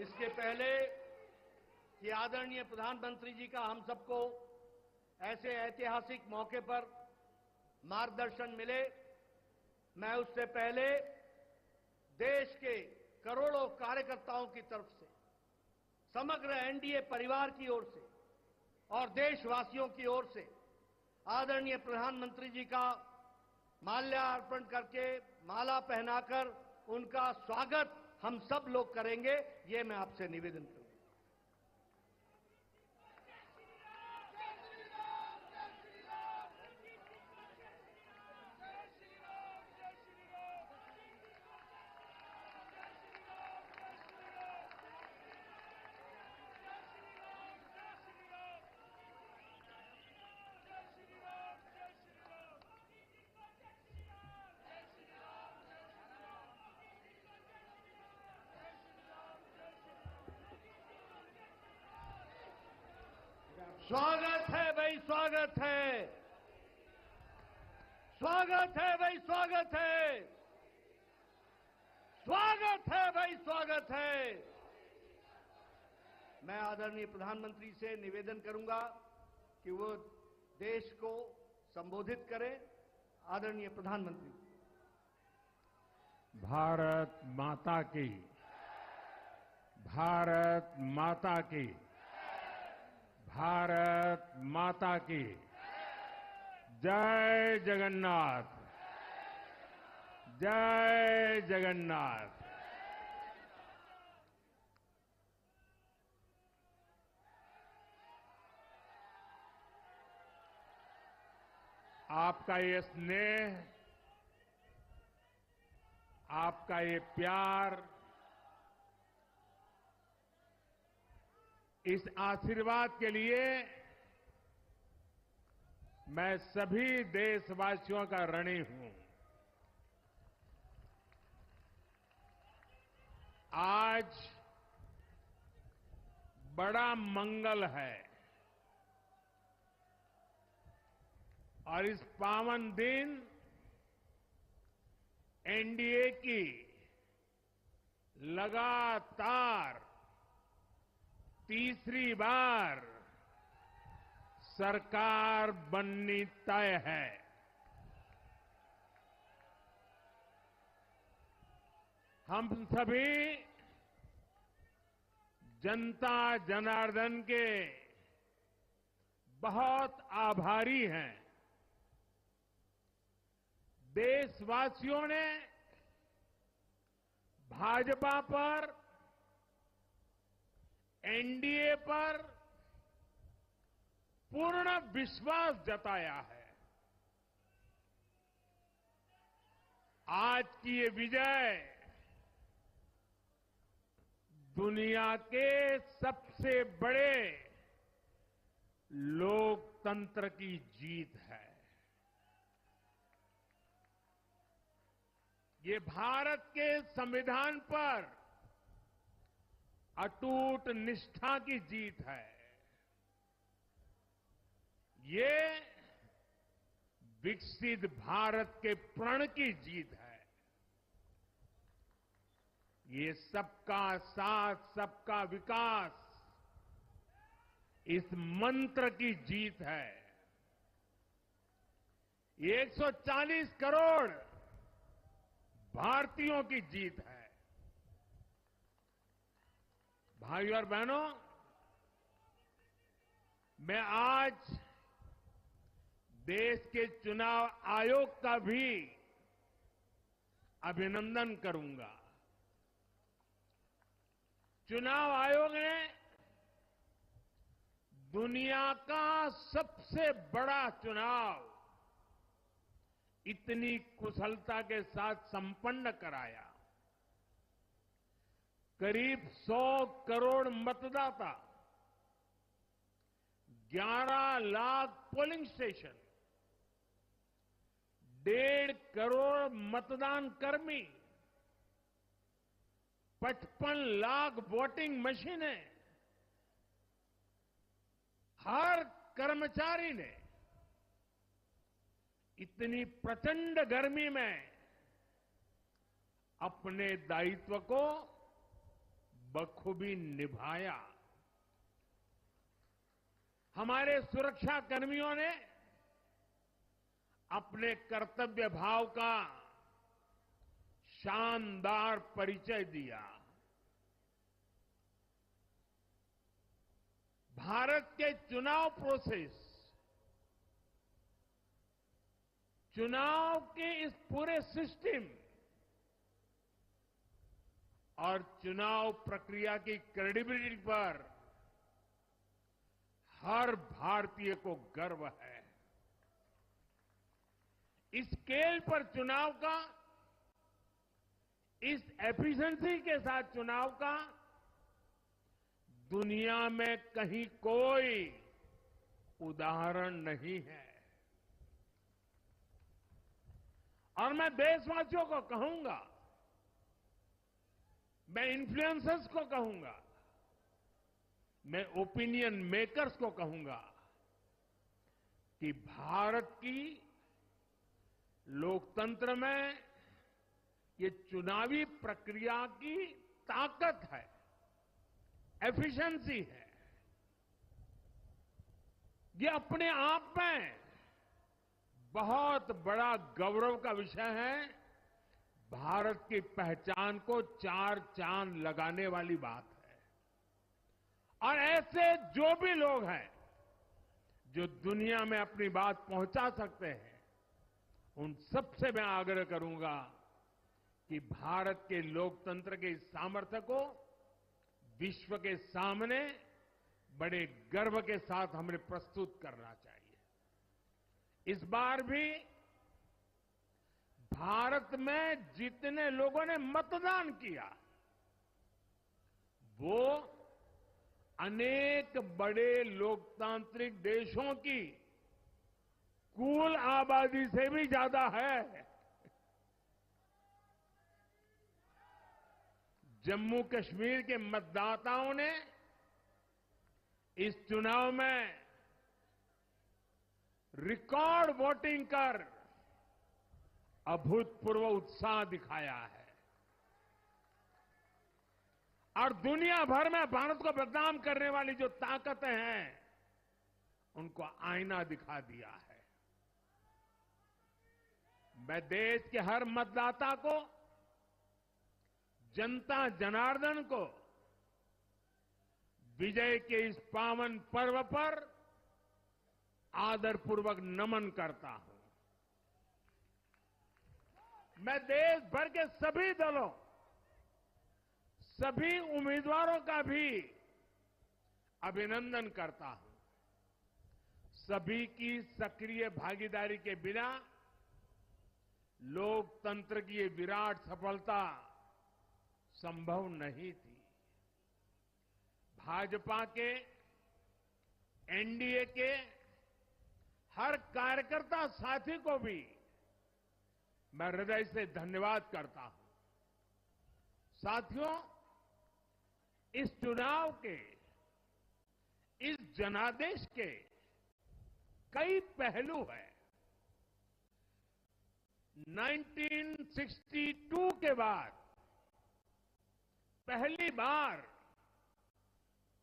इसके पहले कि आदरणीय प्रधानमंत्री जी का हम सबको ऐसे ऐतिहासिक मौके पर मार्गदर्शन मिले, मैं उससे पहले देश के करोड़ों कार्यकर्ताओं की तरफ से, समग्र एनडीए परिवार की ओर से और देशवासियों की ओर से आदरणीय प्रधानमंत्री जी का माल्यार्पण करके, माला पहनाकर उनका स्वागत हम सब लोग करेंगे, ये मैं आपसे निवेदन करूंगा। स्वागत है भाई, स्वागत है, स्वागत है भाई, स्वागत है, स्वागत है भाई, स्वागत है। मैं आदरणीय प्रधानमंत्री से निवेदन करूंगा कि वो देश को संबोधित करें। आदरणीय प्रधानमंत्री। भारत माता की, भारत माता की, भारत माता की जय जगन्नाथ, जय जगन्नाथ। आपका ये स्नेह, आपका ये प्यार, इस आशीर्वाद के लिए मैं सभी देशवासियों का ऋणी हूं। आज बड़ा मंगल है और इस पावन दिन एनडीए की लगातार तीसरी बार सरकार बननी तय है। हम सभी जनता जनार्दन के बहुत आभारी हैं। देशवासियों ने भाजपा पर, एनडीए पर पूर्ण विश्वास जताया है। आज की ये विजय दुनिया के सबसे बड़े लोकतंत्र की जीत है। ये भारत के संविधान पर अटूट निष्ठा की जीत है। ये विकसित भारत के प्रण की जीत है। ये सबका साथ, सबका विकास, इस मंत्र की जीत है। ये 140 करोड़ भारतीयों की जीत है। भाइयों और बहनों, मैं आज देश के चुनाव आयोग का भी अभिनंदन करूंगा। चुनाव आयोग ने दुनिया का सबसे बड़ा चुनाव इतनी कुशलता के साथ संपन्न कराया। करीब 100 करोड़ मतदाता, 11 लाख पोलिंग स्टेशन, 1.5 करोड़ मतदान कर्मी, 55 लाख वोटिंग मशीनें, हर कर्मचारी ने इतनी प्रचंड गर्मी में अपने दायित्व को बखूबी निभाया। हमारे सुरक्षा कर्मियों ने अपने कर्तव्य भाव का शानदार परिचय दिया। भारत के चुनाव प्रोसेस, चुनाव के इस पूरे सिस्टम और चुनाव प्रक्रिया की क्रेडिबिलिटी पर हर भारतीय को गर्व है। इस स्केल पर चुनाव का, इस एफिशिएंसी के साथ चुनाव का दुनिया में कहीं कोई उदाहरण नहीं है। और मैं देशवासियों को कहूंगा, मैं इन्फ्लुएंसर्स को कहूंगा, मैं ओपिनियन मेकर्स को कहूंगा कि भारत की लोकतंत्र में ये चुनावी प्रक्रिया की ताकत है, एफिशिएंसी है। ये अपने आप में बहुत बड़ा गौरव का विषय है। भारत की पहचान को चार चांद लगाने वाली बात है। और ऐसे जो भी लोग हैं जो दुनिया में अपनी बात पहुंचा सकते हैं, उन सबसे मैं आग्रह करूंगा कि भारत के लोकतंत्र के इस सामर्थ्य को विश्व के सामने बड़े गर्व के साथ हमें प्रस्तुत करना चाहिए। इस बार भी भारत में जितने लोगों ने मतदान किया, वो अनेक बड़े लोकतांत्रिक देशों की कुल आबादी से भी ज्यादा है। जम्मू कश्मीर के मतदाताओं ने इस चुनाव में रिकॉर्ड वोटिंग कर अभूतपूर्व उत्साह दिखाया है और दुनिया भर में भारत को बदनाम करने वाली जो ताकतें हैं, उनको आईना दिखा दिया है। मैं देश के हर मतदाता को, जनता जनार्दन को विजय के इस पावन पर्व पर आदरपूर्वक नमन करता हूं। मैं देश भर के सभी दलों, सभी उम्मीदवारों का भी अभिनंदन करता हूं। सभी की सक्रिय भागीदारी के बिना लोकतंत्र की ये विराट सफलता संभव नहीं थी। भाजपा के, एनडीए के हर कार्यकर्ता साथी को भी मैं हृदय से धन्यवाद करता हूं। साथियों, इस चुनाव के, इस जनादेश के कई पहलू हैं। 1962 के बाद पहली बार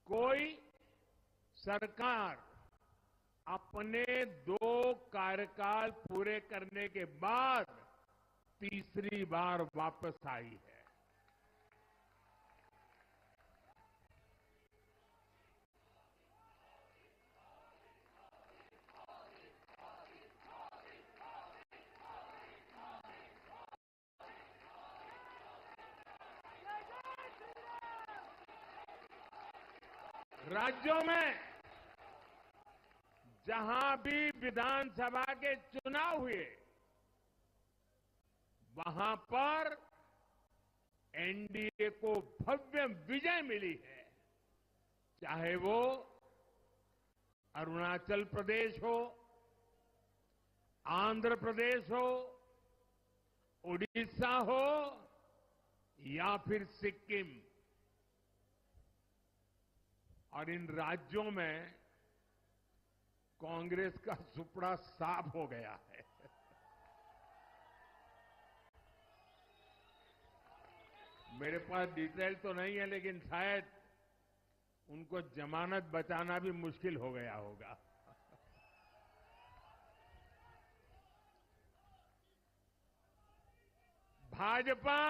कोई सरकार अपने 2 कार्यकाल पूरे करने के बाद तीसरी बार वापस आई है। राज्यों में जहां भी विधानसभा के चुनाव हुए, वहां पर एनडीए को भव्य विजय मिली है। चाहे वो अरुणाचल प्रदेश हो, आंध्र प्रदेश हो, उड़ीसा हो या फिर सिक्किम। और इन राज्यों में कांग्रेस का सुपड़ा साफ हो गया है। मेरे पास डिटेल तो नहीं है, लेकिन शायद उनको जमानत बचाना भी मुश्किल हो गया होगा। भाजपा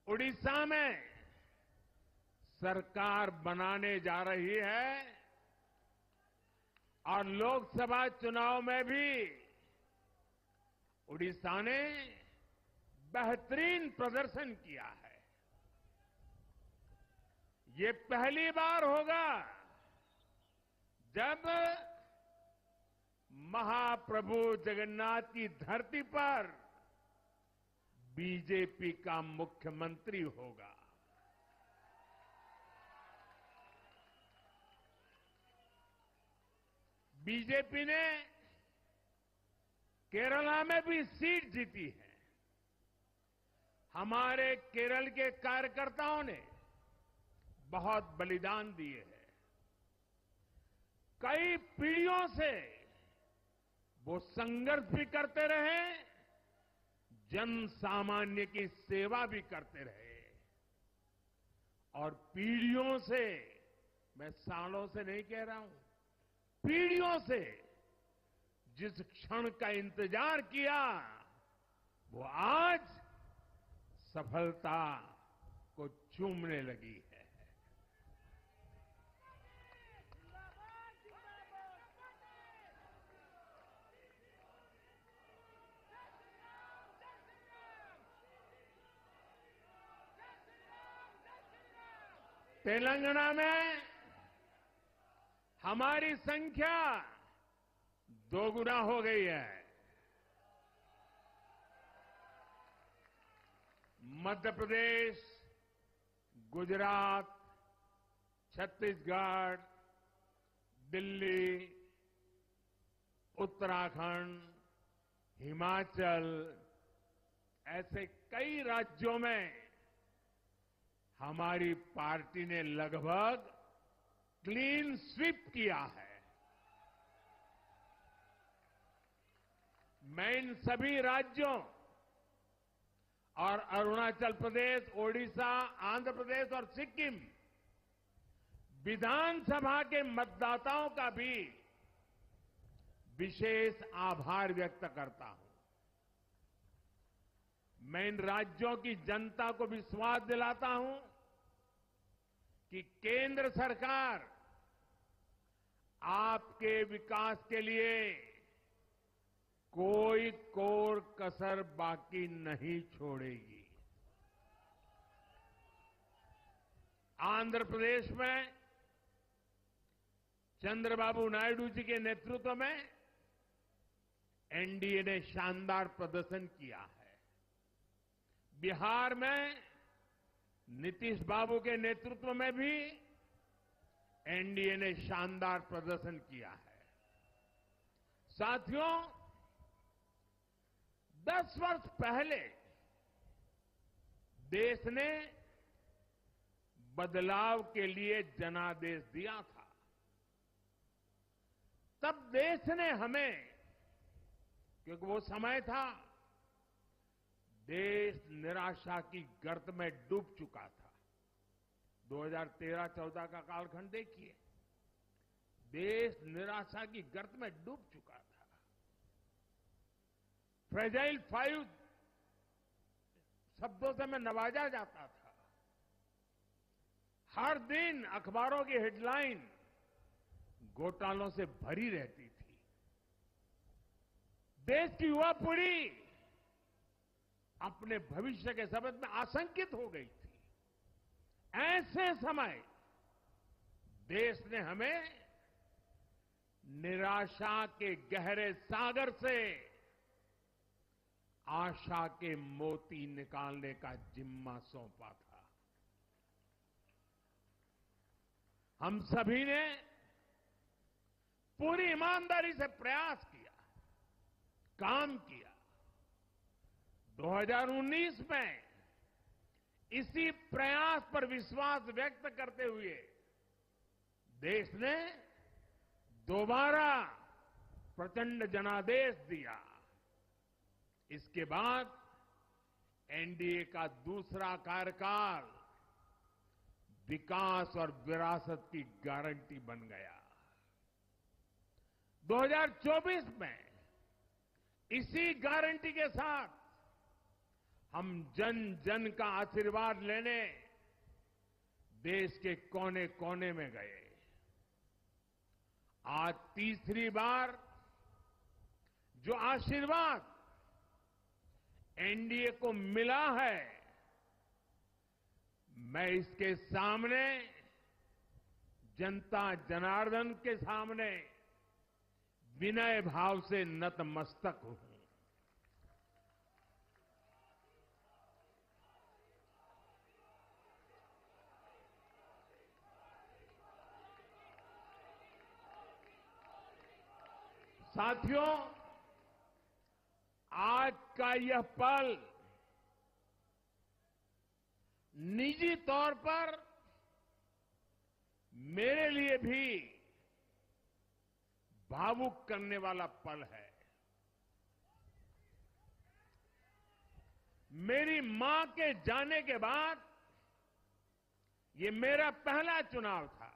उड़ीसा में सरकार बनाने जा रही है और लोकसभा चुनाव में भी उड़ीसा ने बेहतरीन प्रदर्शन किया है। ये पहली बार होगा जब महाप्रभु जगन्नाथ की धरती पर बीजेपी का मुख्यमंत्री होगा। बीजेपी ने केरला में भी सीट जीती है। हमारे केरल के कार्यकर्ताओं ने बहुत बलिदान दिए हैं। कई पीढ़ियों से वो संघर्ष भी करते रहे, जन सामान्य की सेवा भी करते रहे और पीढ़ियों से, मैं सालों से नहीं कह रहा हूं, पीढ़ियों से जिस क्षण का इंतजार किया वो आज सफलता को चूमने लगी है। तेलंगाना में हमारी संख्या दोगुना हो गई है। मध्य प्रदेश, गुजरात, छत्तीसगढ़, दिल्ली, उत्तराखंड, हिमाचल, ऐसे कई राज्यों में हमारी पार्टी ने लगभग क्लीन स्वीप किया है। मैं इन सभी राज्यों और अरुणाचल प्रदेश, ओडिशा, आंध्र प्रदेश और सिक्किम विधानसभा के मतदाताओं का भी विशेष आभार व्यक्त करता हूं। मैं इन राज्यों की जनता को विश्वास दिलाता हूं कि केंद्र सरकार आपके विकास के लिए कोई कोर कसर बाकी नहीं छोड़ेगी। आंध्र प्रदेश में चंद्रबाबू नायडू जी के नेतृत्व में एनडीए ने शानदार प्रदर्शन किया है। बिहार में नीतीश बाबू के नेतृत्व में भी एनडीए ने शानदार प्रदर्शन किया है। साथियों, 10 वर्ष पहले देश ने बदलाव के लिए जनादेश दिया था। तब देश ने हमें, क्योंकि वो समय था देश निराशा की गर्त में डूब चुका था। 2013-14 का कालखंड देखिए, देश निराशा की गर्त में डूब चुका था। फ्रेजाइल 5 शब्दों से मैं नवाजा जाता था। हर दिन अखबारों की हेडलाइन घोटालों से भरी रहती थी। देश की युवा पीढ़ी अपने भविष्य के संबंध में आशंकित हो गई थी। ऐसे समय देश ने हमें निराशा के गहरे सागर से आशा के मोती निकालने का जिम्मा सौंपा था। हम सभी ने पूरी ईमानदारी से प्रयास किया, काम किया। 2019 में इसी प्रयास पर विश्वास व्यक्त करते हुए देश ने दोबारा प्रचंड जनादेश दिया। इसके बाद एनडीए का दूसरा कार्यकाल विकास और विरासत की गारंटी बन गया। 2024 में इसी गारंटी के साथ हम जन जन का आशीर्वाद लेने देश के कोने कोने में गए। आज तीसरी बार जो आशीर्वाद एनडीए को मिला है, मैं इसके सामने जनता जनार्दन के सामने विनय भाव से नतमस्तक हूं। साथियों, आज का यह पल निजी तौर पर मेरे लिए भी भावुक करने वाला पल है। मेरी मां के जाने के बाद ये मेरा पहला चुनाव था,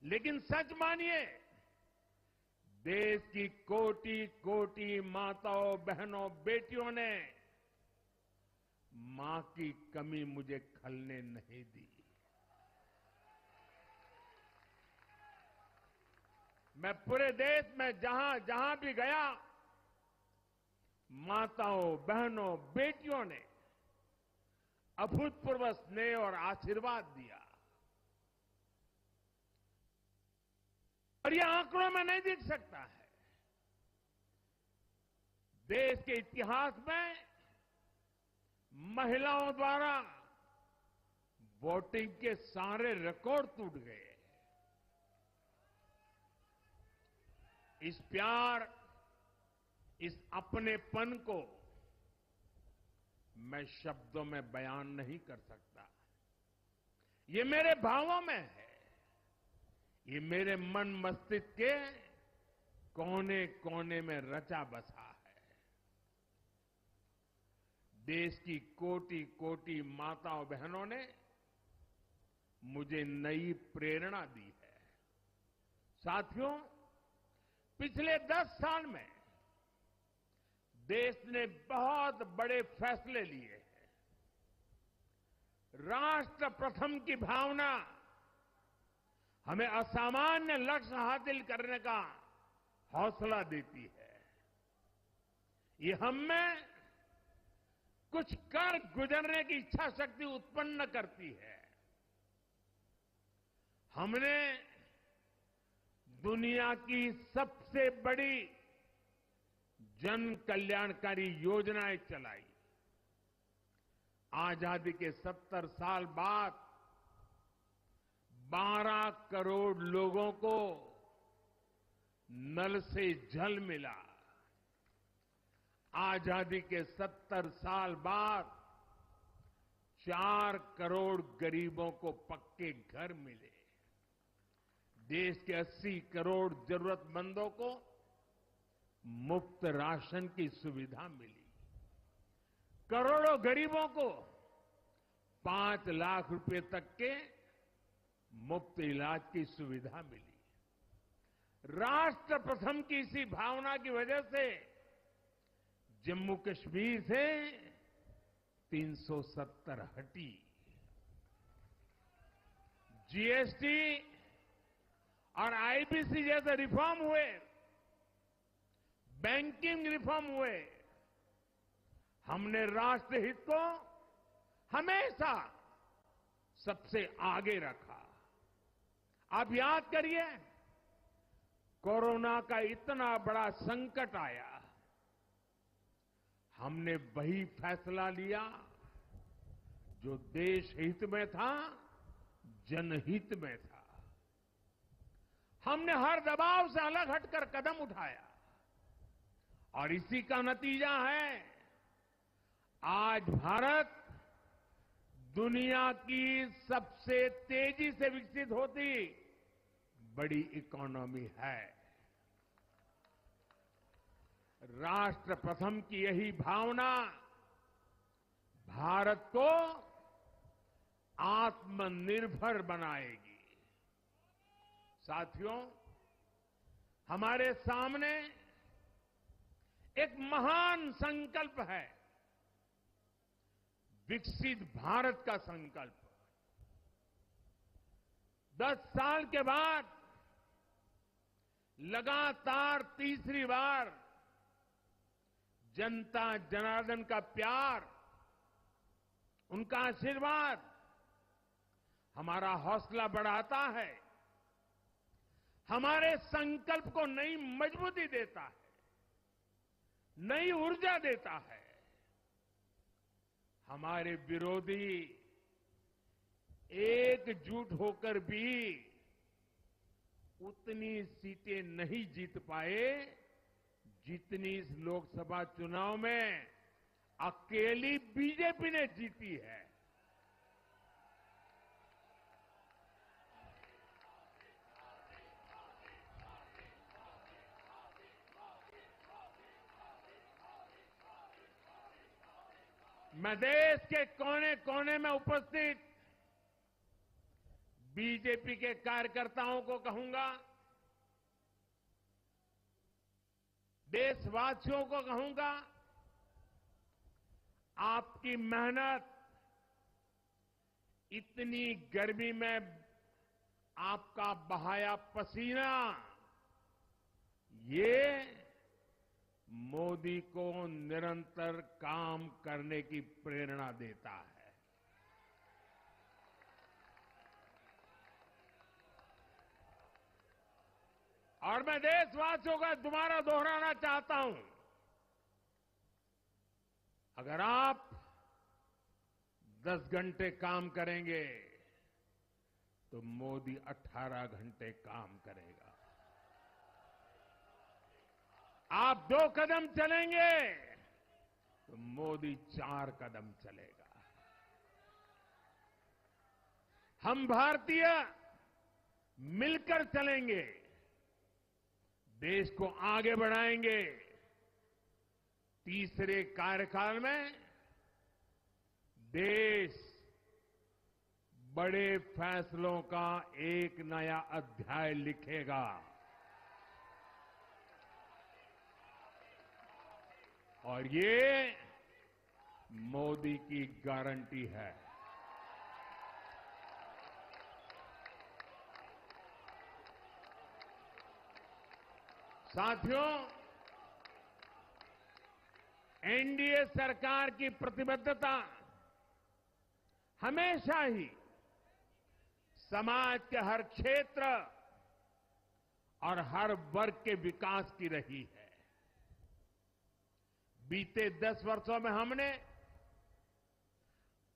लेकिन सच मानिए, देश की कोटि कोटि माताओं, बहनों, बेटियों ने मां की कमी मुझे खलने नहीं दी। मैं पूरे देश में जहां जहां भी गया, माताओं, बहनों, बेटियों ने अभूतपूर्व स्नेह और आशीर्वाद दिया। और यह आंकड़ों में नहीं दिख सकता है। देश के इतिहास में महिलाओं द्वारा वोटिंग के सारे रिकॉर्ड टूट गए। इस प्यार, इस अपनेपन को मैं शब्दों में बयान नहीं कर सकता। ये मेरे भावों में है, ये मेरे मन मस्तिष्क के कोने कोने में रचा बसा है। देश की कोटि कोटि माताओं बहनों ने मुझे नई प्रेरणा दी है। साथियों, पिछले 10 साल में देश ने बहुत बड़े फैसले लिए हैं। राष्ट्र प्रथम की भावना हमें असामान्य लक्ष्य हासिल करने का हौसला देती है। ये हम में कुछ कर गुजरने की इच्छा शक्ति उत्पन्न करती है। हमने दुनिया की सबसे बड़ी जन कल्याणकारी योजनाएं चलाई। आजादी के 70 साल बाद 12 करोड़ लोगों को नल से जल मिला। आजादी के 70 साल बाद 4 करोड़ गरीबों को पक्के घर मिले। देश के 80 करोड़ जरूरतमंदों को मुफ्त राशन की सुविधा मिली। करोड़ों गरीबों को 5 लाख रुपए तक के मुफ्त इलाज की सुविधा मिली। राष्ट्र प्रथम की इसी भावना की वजह से जम्मू कश्मीर से 370 हटी। जीएसटी और आईबीसी जैसे रिफॉर्म हुए, बैंकिंग रिफॉर्म हुए। हमने राष्ट्रहित को हमेशा सबसे आगे रखा। आप याद करिए, कोरोना का इतना बड़ा संकट आया, हमने वही फैसला लिया जो देश हित में था, जनहित में था। हमने हर दबाव से अलग हटकर कदम उठाया और इसी का नतीजा है आज भारत दुनिया की सबसे तेजी से विकसित होती बड़ी इकोनॉमी है। राष्ट्र प्रथम की यही भावना भारत को आत्मनिर्भर बनाएगी। साथियों, हमारे सामने एक महान संकल्प है, विकसित भारत का संकल्प। 10 साल के बाद लगातार तीसरी बार जनता जनार्दन का प्यार, उनका आशीर्वाद हमारा हौसला बढ़ाता है, हमारे संकल्प को नई मजबूती देता है, नई ऊर्जा देता है। हमारे विरोधी एकजुट होकर भी उतनी सीटें नहीं जीत पाए जितनी इस लोकसभा चुनाव में अकेली बीजेपी ने जीती है। मैं देश के कोने कोने में उपस्थित बीजेपी के कार्यकर्ताओं को कहूंगा, देशवासियों को कहूंगा, आपकी मेहनत, इतनी गर्मी में आपका बहाया पसीना, ये मोदी को निरंतर काम करने की प्रेरणा देता है। और मैं देशवासियों का दोबारा दोहराना चाहता हूं, अगर आप 10 घंटे काम करेंगे तो मोदी 18 घंटे काम करेगा। आप 2 कदम चलेंगे तो मोदी 4 कदम चलेगा। हम भारतीय मिलकर चलेंगे, देश को आगे बढ़ाएंगे। तीसरे कार्यकाल में देश बड़े फैसलों का एक नया अध्याय लिखेगा। और ये मोदी की गारंटी है। साथियों, एनडीए सरकार की प्रतिबद्धता हमेशा ही समाज के हर क्षेत्र और हर वर्ग के विकास की रही है। बीते 10 वर्षों में हमने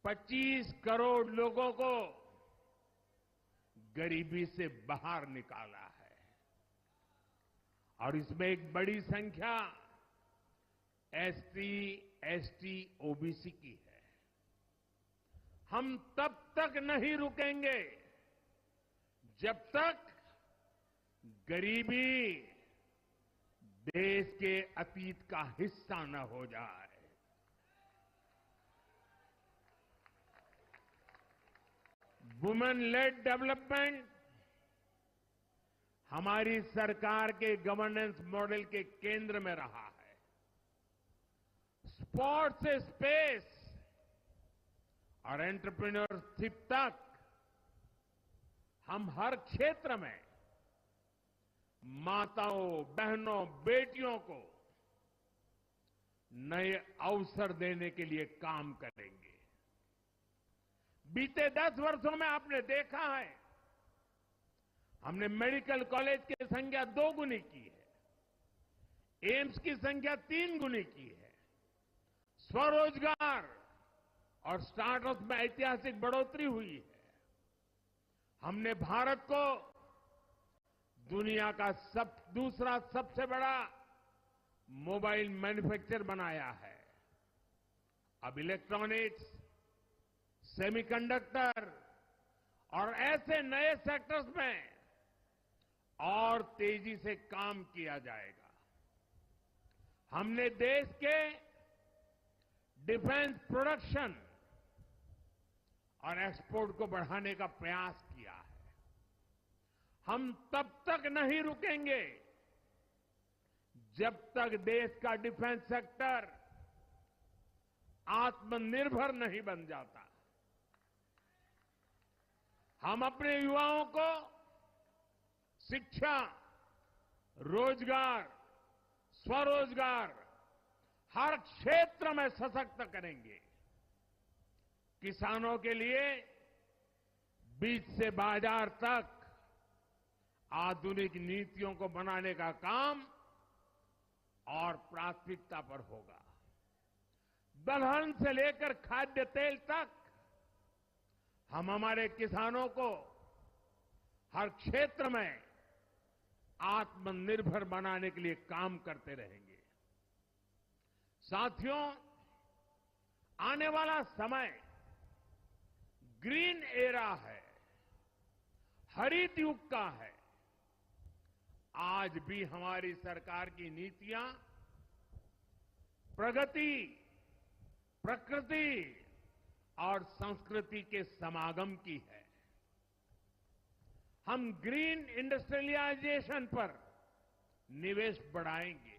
25 करोड़ लोगों को गरीबी से बाहर निकाला है और इसमें एक बड़ी संख्या एसटी, एसटी, ओबीसी की है। हम तब तक नहीं रुकेंगे जब तक गरीबी देश के अतीत का हिस्सा न हो जाए। वुमेन लेड डेवलपमेंट हमारी सरकार के गवर्नेंस मॉडल के केंद्र में रहा है। स्पोर्ट्स से स्पेस और एंटरप्रेन्योरशिप तक हम हर क्षेत्र में माताओं, बहनों, बेटियों को नए अवसर देने के लिए काम करेंगे। बीते 10 वर्षों में आपने देखा है, हमने मेडिकल कॉलेज की संख्या 2 गुनी की है, एम्स की संख्या 3 गुनी की है, स्वरोजगार और स्टार्टअप में ऐतिहासिक बढ़ोतरी हुई है। हमने भारत को दुनिया का दूसरा सबसे बड़ा मोबाइल मैन्युफैक्चरर बनाया है। अब इलेक्ट्रॉनिक्स, सेमीकंडक्टर और ऐसे नए सेक्टर्स में और तेजी से काम किया जाएगा। हमने देश के डिफेंस प्रोडक्शन और एक्सपोर्ट को बढ़ाने का प्रयास किया है। हम तब तक नहीं रुकेंगे जब तक देश का डिफेंस सेक्टर आत्मनिर्भर नहीं बन जाता। हम अपने युवाओं को शिक्षा, रोजगार, स्वरोजगार हर क्षेत्र में सशक्त करेंगे। किसानों के लिए बीज से बाजार तक आधुनिक नीतियों को बनाने का काम और प्राथमिकता पर होगा। दलहन से लेकर खाद्य तेल तक हम हमारे किसानों को हर क्षेत्र में आत्मनिर्भर बनाने के लिए काम करते रहेंगे। साथियों, आने वाला समय ग्रीन एरा है, हरित युग का है। आज भी हमारी सरकार की नीतियां प्रगति, प्रकृति और संस्कृति के समागम की है। हम ग्रीन इंडस्ट्रियलाइजेशन पर निवेश बढ़ाएंगे।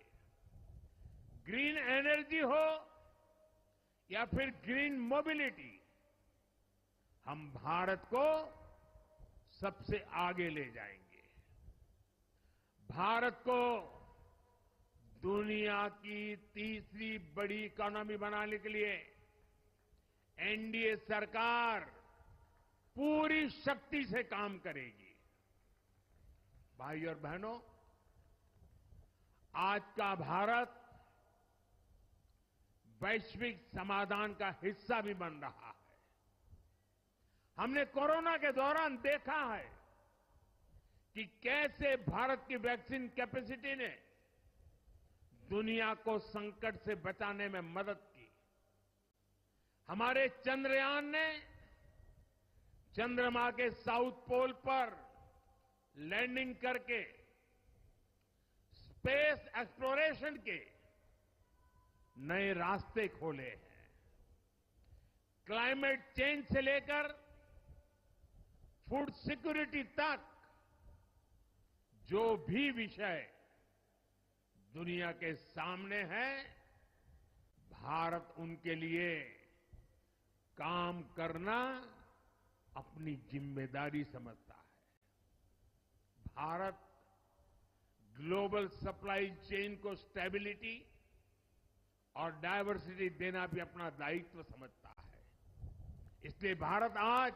ग्रीन एनर्जी हो या फिर ग्रीन मोबिलिटी, हम भारत को सबसे आगे ले जाएंगे। भारत को दुनिया की तीसरी बड़ी इकोनॉमी बनाने के लिए एनडीए सरकार पूरी शक्ति से काम करेगी। भाई और बहनों, आज का भारत वैश्विक समाधान का हिस्सा भी बन रहा है। हमने कोरोना के दौरान देखा है कि कैसे भारत की वैक्सीन कैपेसिटी ने दुनिया को संकट से बचाने में मदद की। हमारे चंद्रयान ने चंद्रमा के साउथ पोल पर लैंडिंग करके स्पेस एक्सप्लोरेशन के नए रास्ते खोले हैं। क्लाइमेट चेंज से लेकर फूड सिक्योरिटी तक जो भी विषय दुनिया के सामने है, भारत उनके लिए काम करना अपनी जिम्मेदारी समझता है। भारत ग्लोबल सप्लाई चेन को स्टेबिलिटी और डायवर्सिटी देना भी अपना दायित्व समझता है। इसलिए भारत आज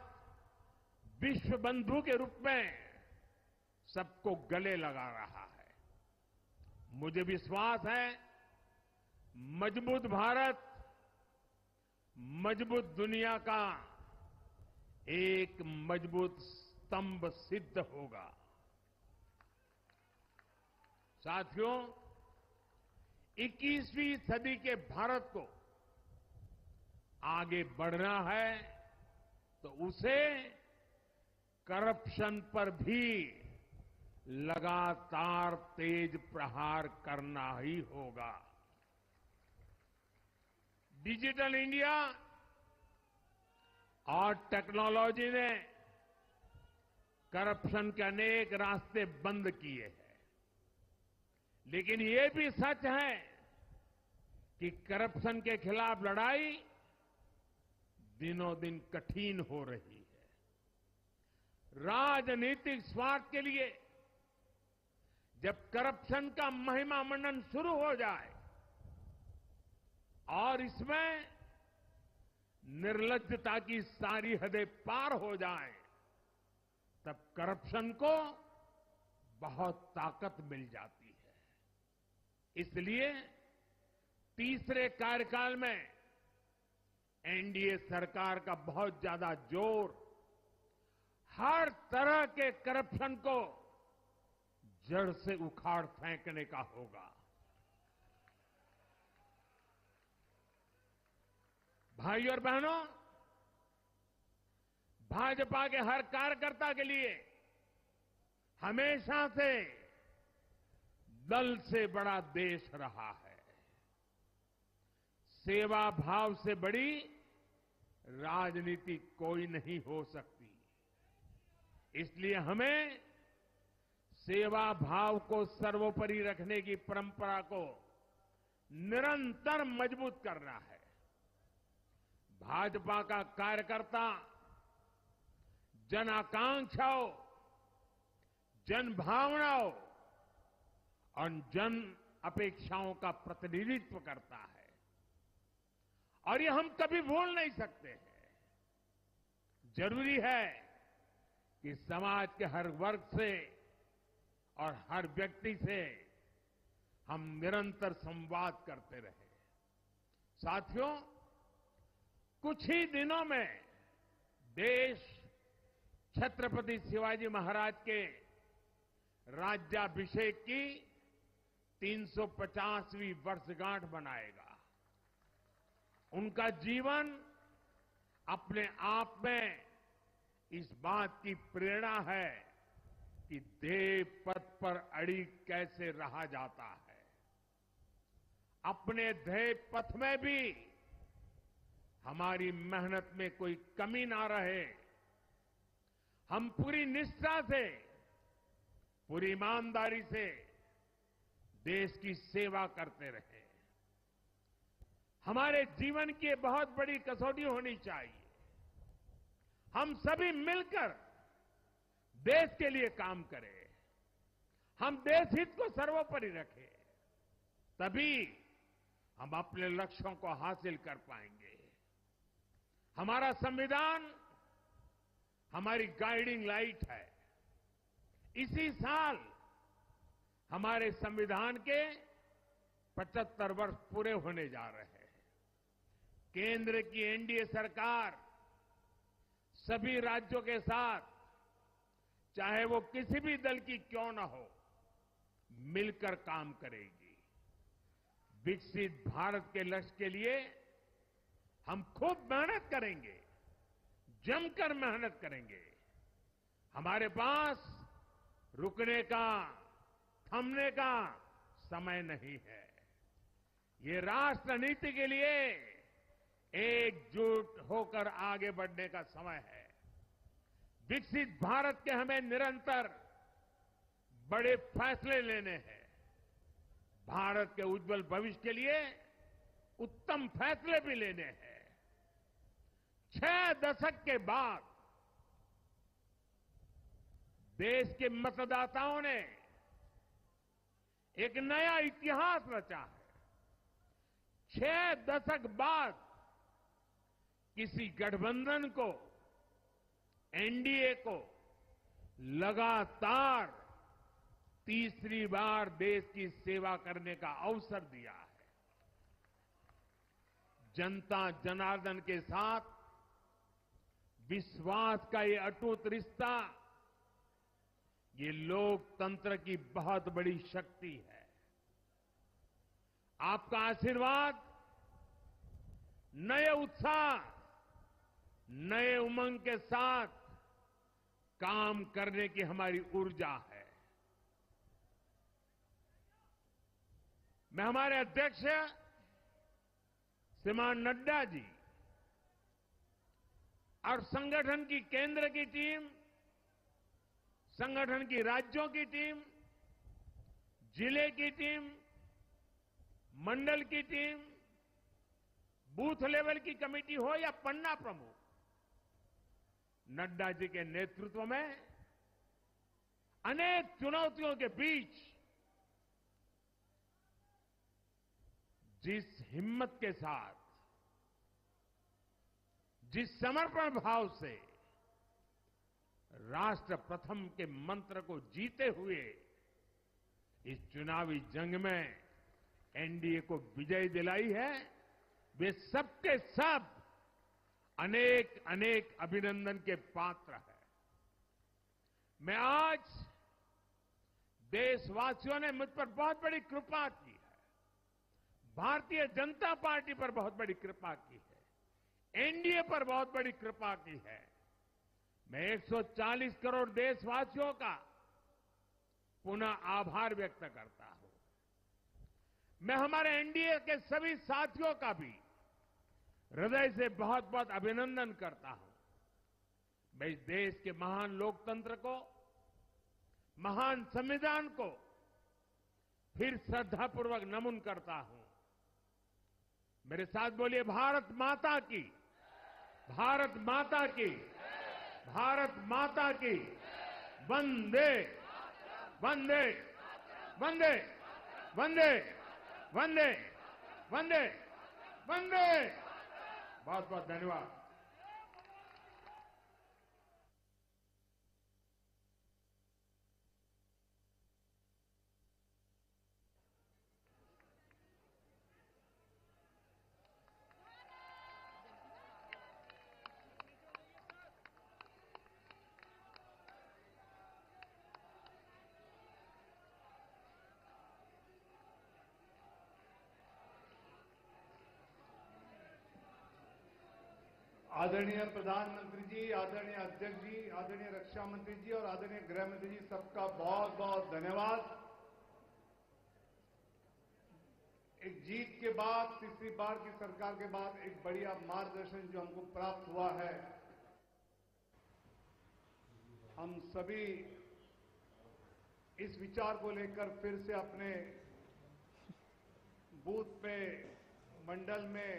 विश्व बंधु के रूप में सबको गले लगा रहा है। मुझे विश्वास है, मजबूत भारत मजबूत दुनिया का एक मजबूत स्तंभ सिद्ध होगा। साथियों, 21वीं सदी के भारत को आगे बढ़ना है तो उसे करप्शन पर भी लगातार तेज प्रहार करना ही होगा। डिजिटल इंडिया और टेक्नोलॉजी ने करप्शन के अनेक रास्ते बंद किए हैं, लेकिन ये भी सच है कि करप्शन के खिलाफ लड़ाई दिनों दिन कठिन हो रही है। राजनीतिक स्वार्थ के लिए जब करप्शन का महिमा मंडन शुरू हो जाए और इसमें निर्लज्जता की सारी हदें पार हो जाए, तब करप्शन को बहुत ताकत मिल जाती है। इसलिए तीसरे कार्यकाल में एनडीए सरकार का बहुत ज्यादा जोर हर तरह के करप्शन को जड़ से उखाड़ फेंकने का होगा। भाई और बहनों, भाजपा के हर कार्यकर्ता के लिए हमेशा से दल से बड़ा देश रहा है। सेवा भाव से बड़ी राजनीति कोई नहीं हो सकती। इसलिए हमें सेवा भाव को सर्वोपरि रखने की परंपरा को निरंतर मजबूत करना है। भाजपा का कार्यकर्ता जन आकांक्षाओं, जन भावनाओं और जन अपेक्षाओं का प्रतिनिधित्व करता है और ये हम कभी भूल नहीं सकते हैं। जरूरी है कि समाज के हर वर्ग से और हर व्यक्ति से हम निरंतर संवाद करते रहे। साथियों, कुछ ही दिनों में देश छत्रपति शिवाजी महाराज के राज्याभिषेक की 350वीं वर्षगांठ मनाएगा। उनका जीवन अपने आप में इस बात की प्रेरणा है कि ध्येय पथ पर अड़ी कैसे रहा जाता है। अपने ध्येय पथ में भी हमारी मेहनत में कोई कमी ना रहे। हम पूरी निष्ठा से, पूरी ईमानदारी से देश की सेवा करते रहे। हमारे जीवन की बहुत बड़ी कसौटी होनी चाहिए। हम सभी मिलकर देश के लिए काम करें, हम देश हित को सर्वोपरि रखें, तभी हम अपने लक्ष्यों को हासिल कर पाएंगे। हमारा संविधान हमारी गाइडिंग लाइट है। इसी साल हमारे संविधान के 75 वर्ष पूरे होने जा रहे हैं। केंद्र की एनडीए सरकार सभी राज्यों के साथ, चाहे वो किसी भी दल की क्यों न हो, मिलकर काम करेगी। विकसित भारत के लक्ष्य के लिए हम खूब मेहनत करेंगे, जमकर मेहनत करेंगे। हमारे पास रुकने का, थमने का समय नहीं है। ये राष्ट्र नीति के लिए एकजुट होकर आगे बढ़ने का समय है। विकसित भारत के हमें निरंतर बड़े फैसले लेने हैं। भारत के उज्जवल भविष्य के लिए उत्तम फैसले भी लेने हैं। 6 दशक के बाद देश के मतदाताओं ने एक नया इतिहास रचा है। 6 दशक बाद किसी गठबंधन को, एनडीए को लगातार तीसरी बार देश की सेवा करने का अवसर दिया है। जनता जनार्दन के साथ विश्वास का ये अटूट रिश्ता, ये लोकतंत्र की बहुत बड़ी शक्ति है। आपका आशीर्वाद नए उत्साह, नए उमंग के साथ काम करने की हमारी ऊर्जा है। मैं हमारे अध्यक्ष श्रीमान नड्डा जी और संगठन की केंद्र की टीम, संगठन की राज्यों की टीम, जिले की टीम, मंडल की टीम, बूथ लेवल की कमेटी हो या पन्ना प्रमुख, नड्डा जी के नेतृत्व में अनेक चुनौतियों के बीच जिस हिम्मत के साथ, जिस समर्पण भाव से राष्ट्र प्रथम के मंत्र को जीते हुए इस चुनावी जंग में एनडीए को विजय दिलाई है, वे सबके सब अनेक अनेक अभिनंदन के पात्र हैं। मैं आज देशवासियों ने मुझ पर बहुत बड़ी कृपा की है, भारतीय जनता पार्टी पर बहुत बड़ी कृपा की है, एनडीए पर बहुत बड़ी कृपा की है। मैं 140 करोड़ देशवासियों का पुनः आभार व्यक्त करता हूं। मैं हमारे एनडीए के सभी साथियों का भी हृदय से बहुत बहुत अभिनंदन करता हूं। मैं इस देश के महान लोकतंत्र को, महान संविधान को फिर श्रद्धापूर्वक नमन करता हूं। मेरे साथ बोलिए, भारत माता की, भारत माता की, भारत माता की, वंदे वंदे वंदे वंदे वंदे वंदे वंदे। बहुत बहुत धन्यवाद। आदरणीय प्रधानमंत्री जी, आदरणीय अध्यक्ष जी, आदरणीय रक्षा मंत्री जी और आदरणीय गृह मंत्री जी, सबका बहुत बहुत धन्यवाद। एक जीत के बाद, तीसरी बार की सरकार के बाद एक बढ़िया मार्गदर्शन जो हमको प्राप्त हुआ है, हम सभी इस विचार को लेकर फिर से अपने बूथ पे, मंडल में,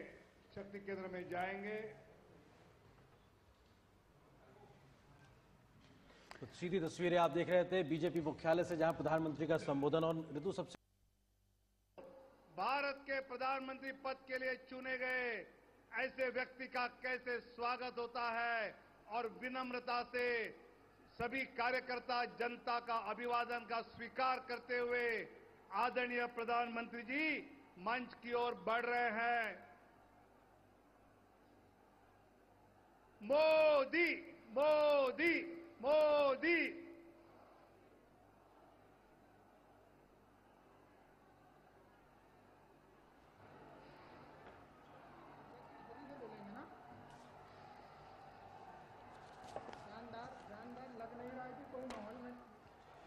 शक्ति केंद्र में जाएंगे। तो सीधी तस्वीरें आप देख रहे थे बीजेपी मुख्यालय से, जहां प्रधानमंत्री का संबोधन। और ऋतु, सबसे भारत के प्रधानमंत्री पद के लिए चुने गए ऐसे व्यक्ति का कैसे स्वागत होता है और विनम्रता से सभी कार्यकर्ता जनता का अभिवादन का स्वीकार करते हुए आदरणीय प्रधानमंत्री जी मंच की ओर बढ़ रहे हैं। मोदी मोदी मोदी।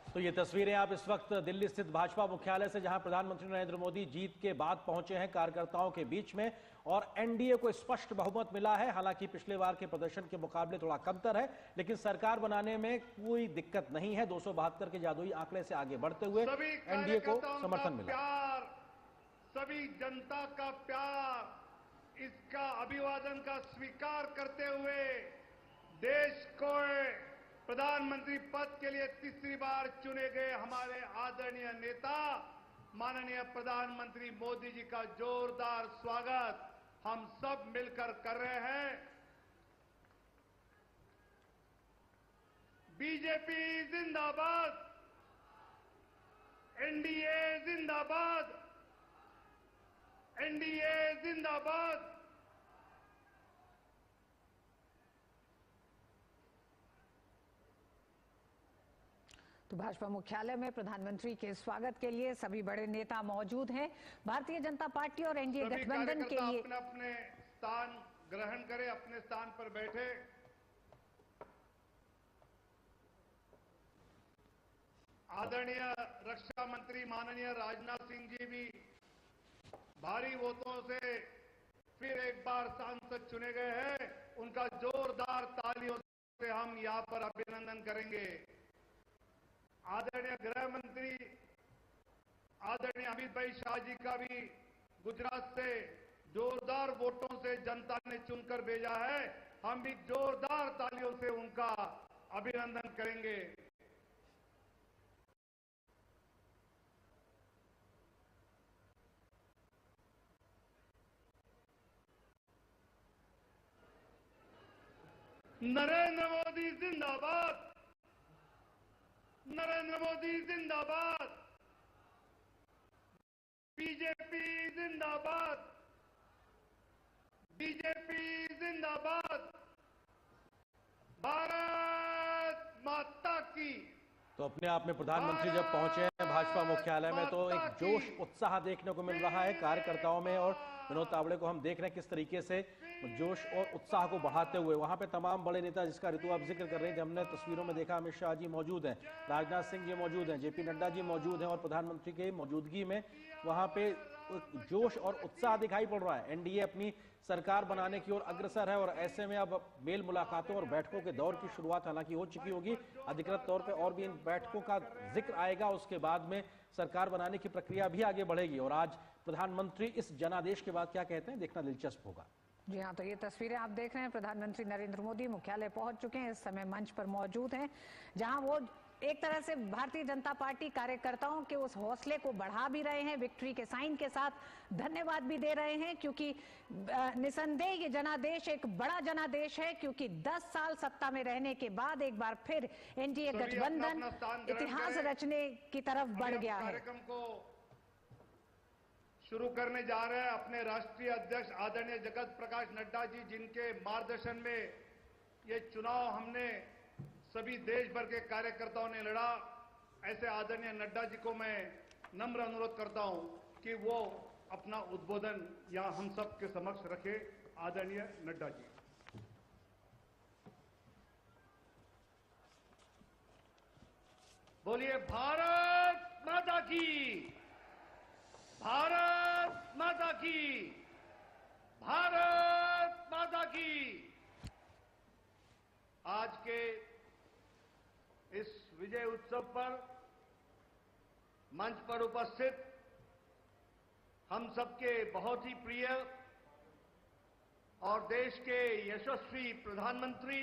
तो ये तस्वीरें आप इस वक्त दिल्ली स्थित भाजपा मुख्यालय से, जहां प्रधानमंत्री नरेंद्र मोदी जीत के बाद पहुंचे हैं कार्यकर्ताओं के बीच में। और एनडीए को स्पष्ट बहुमत मिला है। हालांकि पिछले बार के प्रदर्शन के मुकाबले थोड़ा कमतर है, लेकिन सरकार बनाने में कोई दिक्कत नहीं है। 272 के जादुई आंकड़े से आगे बढ़ते हुए एनडीए को समर्थन मिला। सभी जनता का प्यार, इसका अभिवादन का स्वीकार करते हुए देश को प्रधानमंत्री पद के लिए तीसरी बार चुने गए हमारे आदरणीय नेता माननीय प्रधानमंत्री मोदी जी का जोरदार स्वागत हम सब मिलकर कर रहे हैं। बीजेपी जिंदाबाद, एनडीए जिंदाबाद, एनडीए जिंदाबाद। तो भाजपा मुख्यालय में प्रधानमंत्री के स्वागत के लिए सभी बड़े नेता मौजूद हैं। भारतीय जनता पार्टी और एनडीए गठबंधन के लिए अपने अपने स्थान ग्रहण करें, अपने स्थान पर बैठे। आदरणीय रक्षा मंत्री माननीय राजनाथ सिंह जी भी भारी वोटों से फिर एक बार सांसद चुने गए हैं। उनका जोरदार तालियों से हम यहां पर अभिनंदन करेंगे। आदरणीय गृह मंत्री आदरणीय अमित भाई शाह जी का भी गुजरात से जोरदार वोटों से जनता ने चुनकर भेजा है। हम भी जोरदार तालियों से उनका अभिनंदन करेंगे। नरेंद्र मोदी जिंदाबाद, नरेंद्र मोदी जिंदाबाद, बीजेपी जिंदाबाद, बीजेपी जिंदाबाद, भारत माता की। तो अपने आप में प्रधानमंत्री जब पहुंचे हैं भाजपा मुख्यालय में, तो एक जोश उत्साह देखने को मिल रहा है कार्यकर्ताओं में। और विनोद तावड़े को हम देख रहे हैं किस तरीके से जोश और उत्साह को बढ़ाते हुए। वहां पे तमाम बड़े नेता, जिसका ऋतु आप जिक्र कर रहे हैं, हमने तस्वीरों में देखा, अमित शाह जी मौजूद हैं, राजनाथ सिंह जी मौजूद हैं, जेपी नड्डा जी मौजूद हैं। और प्रधानमंत्री की मौजूदगी में वहां पे जोश और उत्साह दिखाई पड़ रहा है। एनडीए अपनी सरकार बनाने की ओर अग्रसर है और ऐसे में अब मेल मुलाकातों और बैठकों के दौर की शुरुआत हालांकि हो चुकी होगी। अधिकृत तौर पे और भी इन बैठकों का जिक्र आएगा, उसके बाद में सरकार बनाने की प्रक्रिया भी आगे बढ़ेगी। और आज प्रधानमंत्री इस जनादेश के बाद क्या कहते हैं, देखना दिलचस्प होगा। जी हाँ, तो ये तस्वीरें आप देख रहे हैं, प्रधानमंत्री नरेंद्र मोदी मुख्यालय पहुंच चुके हैं, इस समय मंच पर मौजूद हैं, जहां वो एक तरह से भारतीय जनता पार्टी कार्यकर्ताओं के उस हौसले को बढ़ा भी रहे हैं, विक्ट्री के साइन के साथ धन्यवाद भी दे रहे हैं, क्योंकि निसंदेह ये जनादेश एक बड़ा जनादेश है, क्योंकि 10 साल सत्ता में रहने के बाद एक बार फिर एनडीए गठबंधन इतिहास रचने की तरफ बढ़ गया है। कार्यक्रम को शुरू करने जा रहे हैं। अपने राष्ट्रीय अध्यक्ष आदरणीय जगत प्रकाश नड्डा जी, जिनके मार्गदर्शन में ये चुनाव हमने सभी देश भर के कार्यकर्ताओं ने लड़ा, ऐसे आदरणीय नड्डा जी को मैं नम्र अनुरोध करता हूं कि वो अपना उद्बोधन यहां हम सब के समक्ष रखे। आदरणीय नड्डा जी। बोलिए भारत माता की, भारत माता की, भारत माता की। आज के इस विजय उत्सव पर मंच पर उपस्थित हम सबके बहुत ही प्रिय और देश के यशस्वी प्रधानमंत्री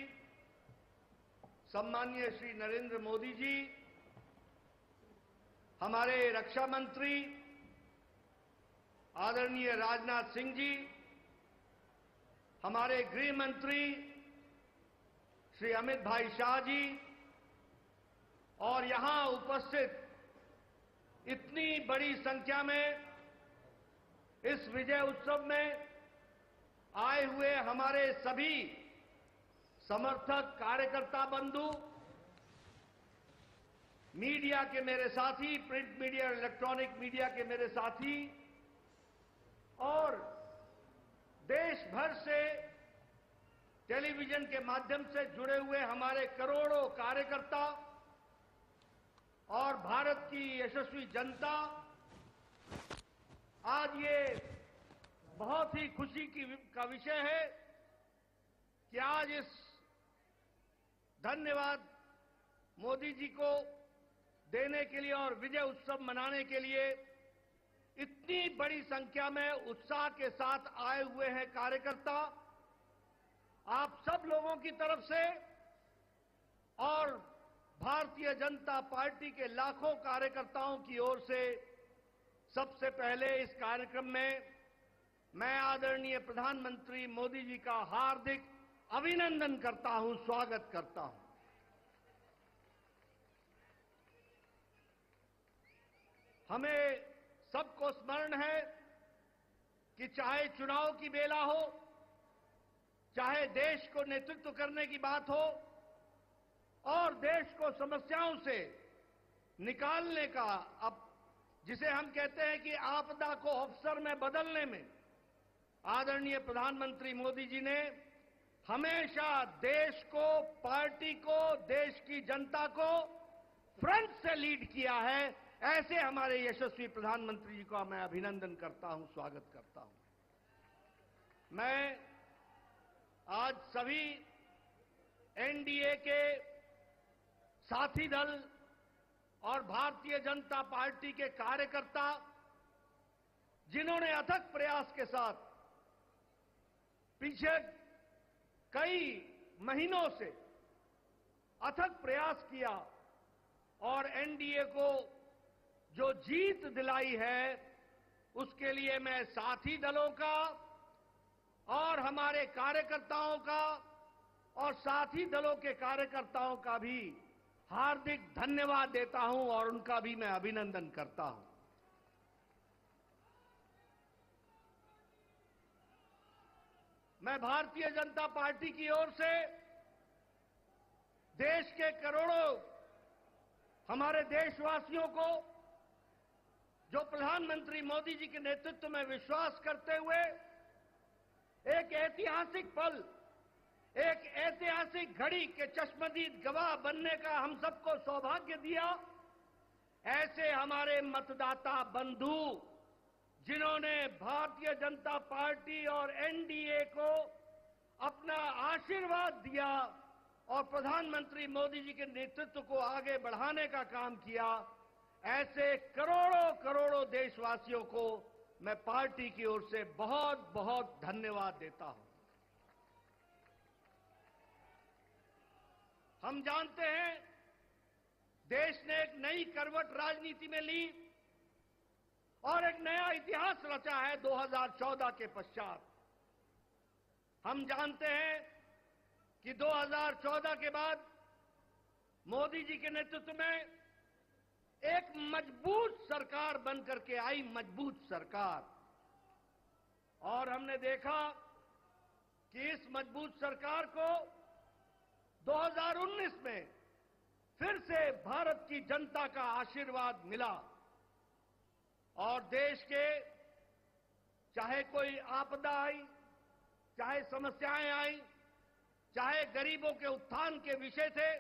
सम्माननीय श्री नरेंद्र मोदी जी, हमारे रक्षा मंत्री आदरणीय राजनाथ सिंह जी, हमारे गृह मंत्री श्री अमित भाई शाह जी, और यहां उपस्थित इतनी बड़ी संख्या में इस विजय उत्सव में आए हुए हमारे सभी समर्थक कार्यकर्ता बंधु, मीडिया के मेरे साथी, प्रिंट मीडिया, इलेक्ट्रॉनिक मीडिया के मेरे साथी, और देश भर से टेलीविजन के माध्यम से जुड़े हुए हमारे करोड़ों कार्यकर्ता और भारत की यशस्वी जनता, आज ये बहुत ही खुशी का विषय है कि आज इस धन्यवाद मोदी जी को देने के लिए और विजय उत्सव मनाने के लिए इतनी बड़ी संख्या में उत्साह के साथ आए हुए हैं कार्यकर्ता। आप सब लोगों की तरफ से और भारतीय जनता पार्टी के लाखों कार्यकर्ताओं की ओर से सबसे पहले इस कार्यक्रम में मैं आदरणीय प्रधानमंत्री मोदी जी का हार्दिक अभिनंदन करता हूं, स्वागत करता हूं। हमें सबको स्मरण है कि चाहे चुनाव की बेला हो, चाहे देश को नेतृत्व करने की बात हो और देश को समस्याओं से निकालने का, अब जिसे हम कहते हैं कि आपदा को अवसर में बदलने में आदरणीय प्रधानमंत्री मोदी जी ने हमेशा देश को, पार्टी को, देश की जनता को फ्रंट से लीड किया है। ऐसे हमारे यशस्वी प्रधानमंत्री जी का मैं अभिनंदन करता हूं, स्वागत करता हूं। मैं आज सभी एनडीए के साथी दल और भारतीय जनता पार्टी के कार्यकर्ता, जिन्होंने अथक प्रयास के साथ पीछे कई महीनों से अथक प्रयास किया और एनडीए को जो जीत दिलाई है, उसके लिए मैं साथी दलों का और हमारे कार्यकर्ताओं का और साथी दलों के कार्यकर्ताओं का भी हार्दिक धन्यवाद देता हूं और उनका भी मैं अभिनंदन करता हूं। मैं भारतीय जनता पार्टी की ओर से देश के करोड़ों हमारे देशवासियों को, जो प्रधानमंत्री मोदी जी के नेतृत्व में विश्वास करते हुए एक ऐतिहासिक पल, एक ऐतिहासिक घड़ी के चश्मदीद गवाह बनने का हम सबको सौभाग्य दिया, ऐसे हमारे मतदाता बंधु जिन्होंने भारतीय जनता पार्टी और एनडीए को अपना आशीर्वाद दिया और प्रधानमंत्री मोदी जी के नेतृत्व को आगे बढ़ाने का काम किया, ऐसे करोड़ों करोड़ों देशवासियों को मैं पार्टी की ओर से बहुत बहुत धन्यवाद देता हूं। हम जानते हैं देश ने एक नई करवट राजनीति में ली और एक नया इतिहास रचा है 2014 के पश्चात। हम जानते हैं कि 2014 के बाद मोदी जी के नेतृत्व में एक मजबूत सरकार बनकर के आई, मजबूत सरकार। और हमने देखा कि इस मजबूत सरकार को 2019 में फिर से भारत की जनता का आशीर्वाद मिला और देश के चाहे कोई आपदा आई, चाहे समस्याएं आई, चाहे गरीबों के उत्थान के विषय थे,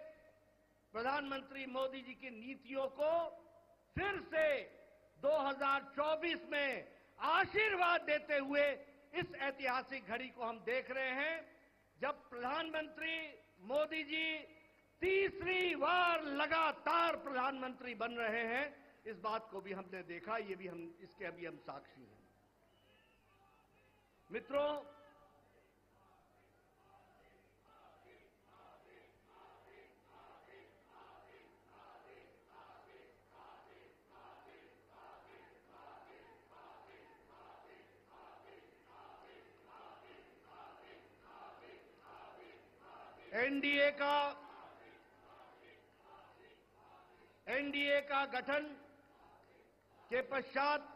प्रधानमंत्री मोदी जी की नीतियों को फिर से 2024 में आशीर्वाद देते हुए इस ऐतिहासिक घड़ी को हम देख रहे हैं, जब प्रधानमंत्री मोदी जी तीसरी बार लगातार प्रधानमंत्री बन रहे हैं। इस बात को भी हमने देखा, ये भी इसके अभी हम साक्षी हैं। मित्रों, एनडीए का गठन के पश्चात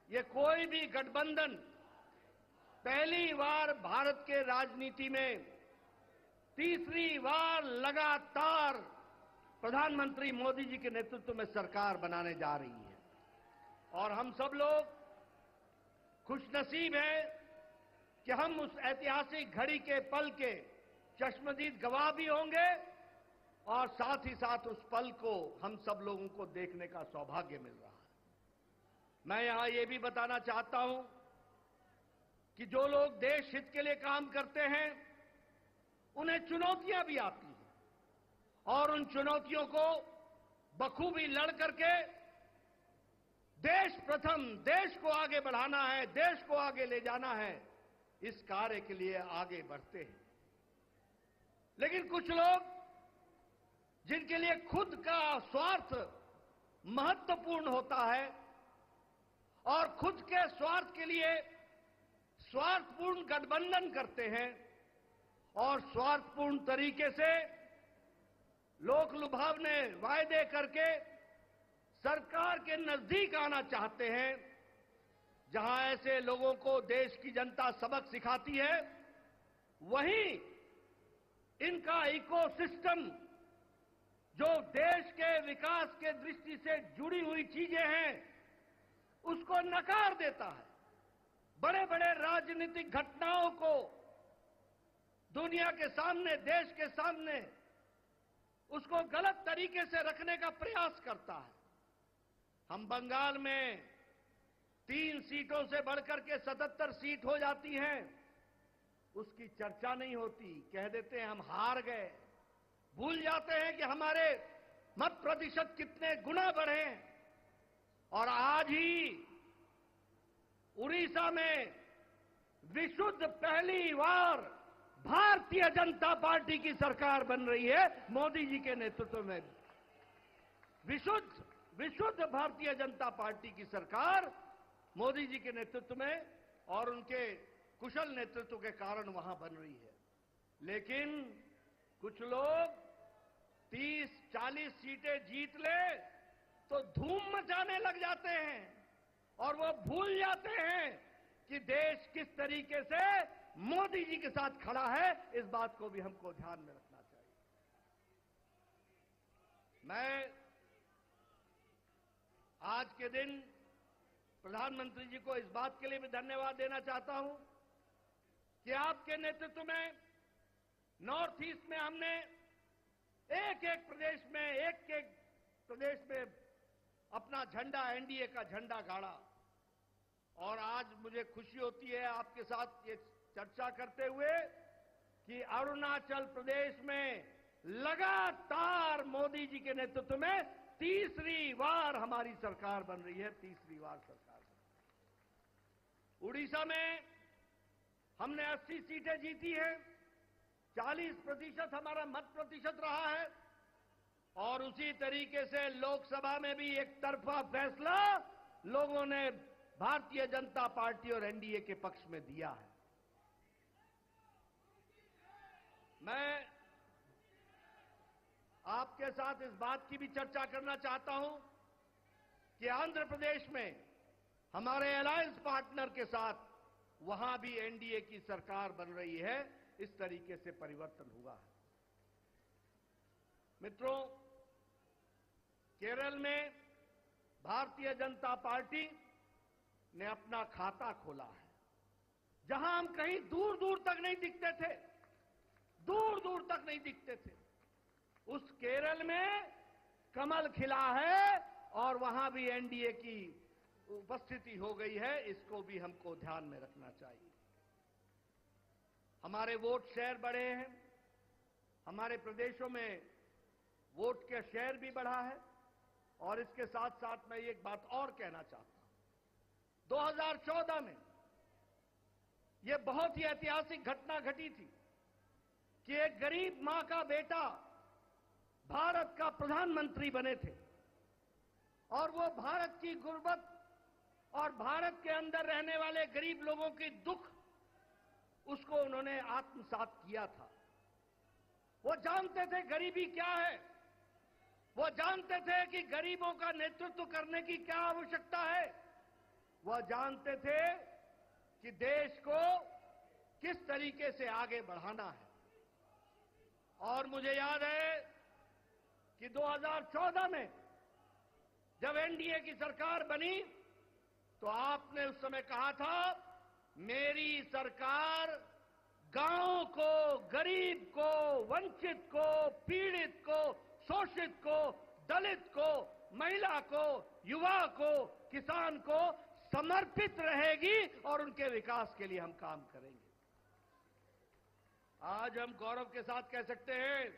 ये कोई भी गठबंधन पहली बार भारत के राजनीति में तीसरी बार लगातार प्रधानमंत्री मोदी जी के नेतृत्व में सरकार बनाने जा रही है। और हम सब लोग खुशनसीब हैं कि हम उस ऐतिहासिक घड़ी के पल के चश्मदीद गवाह भी होंगे और साथ ही साथ उस पल को हम सब लोगों को देखने का सौभाग्य मिल रहा है। मैं यहां ये भी बताना चाहता हूं कि जो लोग देश हित के लिए काम करते हैं उन्हें चुनौतियां भी आती हैं और उन चुनौतियों को बखूबी लड़ करके देश प्रथम, देश को आगे बढ़ाना है, देश को आगे ले जाना है, इस कार्य के लिए आगे बढ़ते हैं। लेकिन कुछ लोग जिनके लिए खुद का स्वार्थ महत्वपूर्ण होता है और खुद के स्वार्थ के लिए स्वार्थपूर्ण गठबंधन करते हैं और स्वार्थपूर्ण तरीके से लोक लुभावने वायदे करके सरकार के नजदीक आना चाहते हैं, जहां ऐसे लोगों को देश की जनता सबक सिखाती है, वहीं इनका इकोसिस्टम जो देश के विकास के दृष्टि से जुड़ी हुई चीजें हैं उसको नकार देता है। बड़े बड़े राजनीतिक घटनाओं को दुनिया के सामने, देश के सामने उसको गलत तरीके से रखने का प्रयास करता है। हम बंगाल में 3 सीटों से बढ़कर के 77 सीट हो जाती हैं, उसकी चर्चा नहीं होती, कह देते हैं हम हार गए, भूल जाते हैं कि हमारे मत प्रतिशत कितने गुना बढ़े। और आज ही उड़ीसा में विशुद्ध पहली बार भारतीय जनता पार्टी की सरकार बन रही है, मोदी जी के नेतृत्व में। विशुद्ध भारतीय जनता पार्टी की सरकार मोदी जी के नेतृत्व में और उनके कुशल नेतृत्व के कारण वहां बन रही है। लेकिन कुछ लोग 30-40 सीटें जीत ले तो धूम मचाने लग जाते हैं और वो भूल जाते हैं कि देश किस तरीके से मोदी जी के साथ खड़ा है। इस बात को भी हमको ध्यान में रखना चाहिए। मैं आज के दिन प्रधानमंत्री जी को इस बात के लिए भी धन्यवाद देना चाहता हूं कि आपके नेतृत्व में नॉर्थ ईस्ट में हमने एक एक प्रदेश में अपना झंडा, एनडीए का झंडा गाड़ा। और आज मुझे खुशी होती है आपके साथ ये चर्चा करते हुए कि अरुणाचल प्रदेश में लगातार मोदी जी के नेतृत्व में तीसरी बार हमारी सरकार बन रही है, तीसरी बार सरकार बन रही है। उड़ीसा में हमने 80 सीटें जीती हैं, 40% हमारा मत प्रतिशत रहा है, और उसी तरीके से लोकसभा में भी एक तरफा फैसला लोगों ने भारतीय जनता पार्टी और एनडीए के पक्ष में दिया है। मैं आपके साथ इस बात की भी चर्चा करना चाहता हूं कि आंध्र प्रदेश में हमारे अलायंस पार्टनर के साथ वहां भी एनडीए की सरकार बन रही है। इस तरीके से परिवर्तन हुआ है। मित्रों, केरल में भारतीय जनता पार्टी ने अपना खाता खोला है, जहां हम कहीं दूर दूर तक नहीं दिखते थे, दूर दूर तक नहीं दिखते थे, उस केरल में कमल खिला है और वहां भी एनडीए की उपस्थिति हो गई है। इसको भी हमको ध्यान में रखना चाहिए। हमारे वोट शेयर बढ़े हैं, हमारे प्रदेशों में वोट का शेयर भी बढ़ा है। और इसके साथ साथ मैं एक बात और कहना चाहता हूं, 2014 में यह बहुत ही ऐतिहासिक घटना घटी थी कि एक गरीब मां का बेटा भारत का प्रधानमंत्री बने थे, और वो भारत की गुर्बत और भारत के अंदर रहने वाले गरीब लोगों की दुख, उसको उन्होंने आत्मसात किया था। वो जानते थे गरीबी क्या है, वो जानते थे कि गरीबों का नेतृत्व करने की क्या आवश्यकता है, वह जानते थे कि देश को किस तरीके से आगे बढ़ाना है। और मुझे याद है कि 2014 में जब एनडीए की सरकार बनी तो आपने उस समय कहा था, मेरी सरकार गांव को, गरीब को, वंचित को, पीड़ित को, शोषित को, दलित को, महिला को, युवा को, किसान को समर्पित रहेगी और उनके विकास के लिए हम काम करेंगे। आज हम गौरव के साथ कह सकते हैं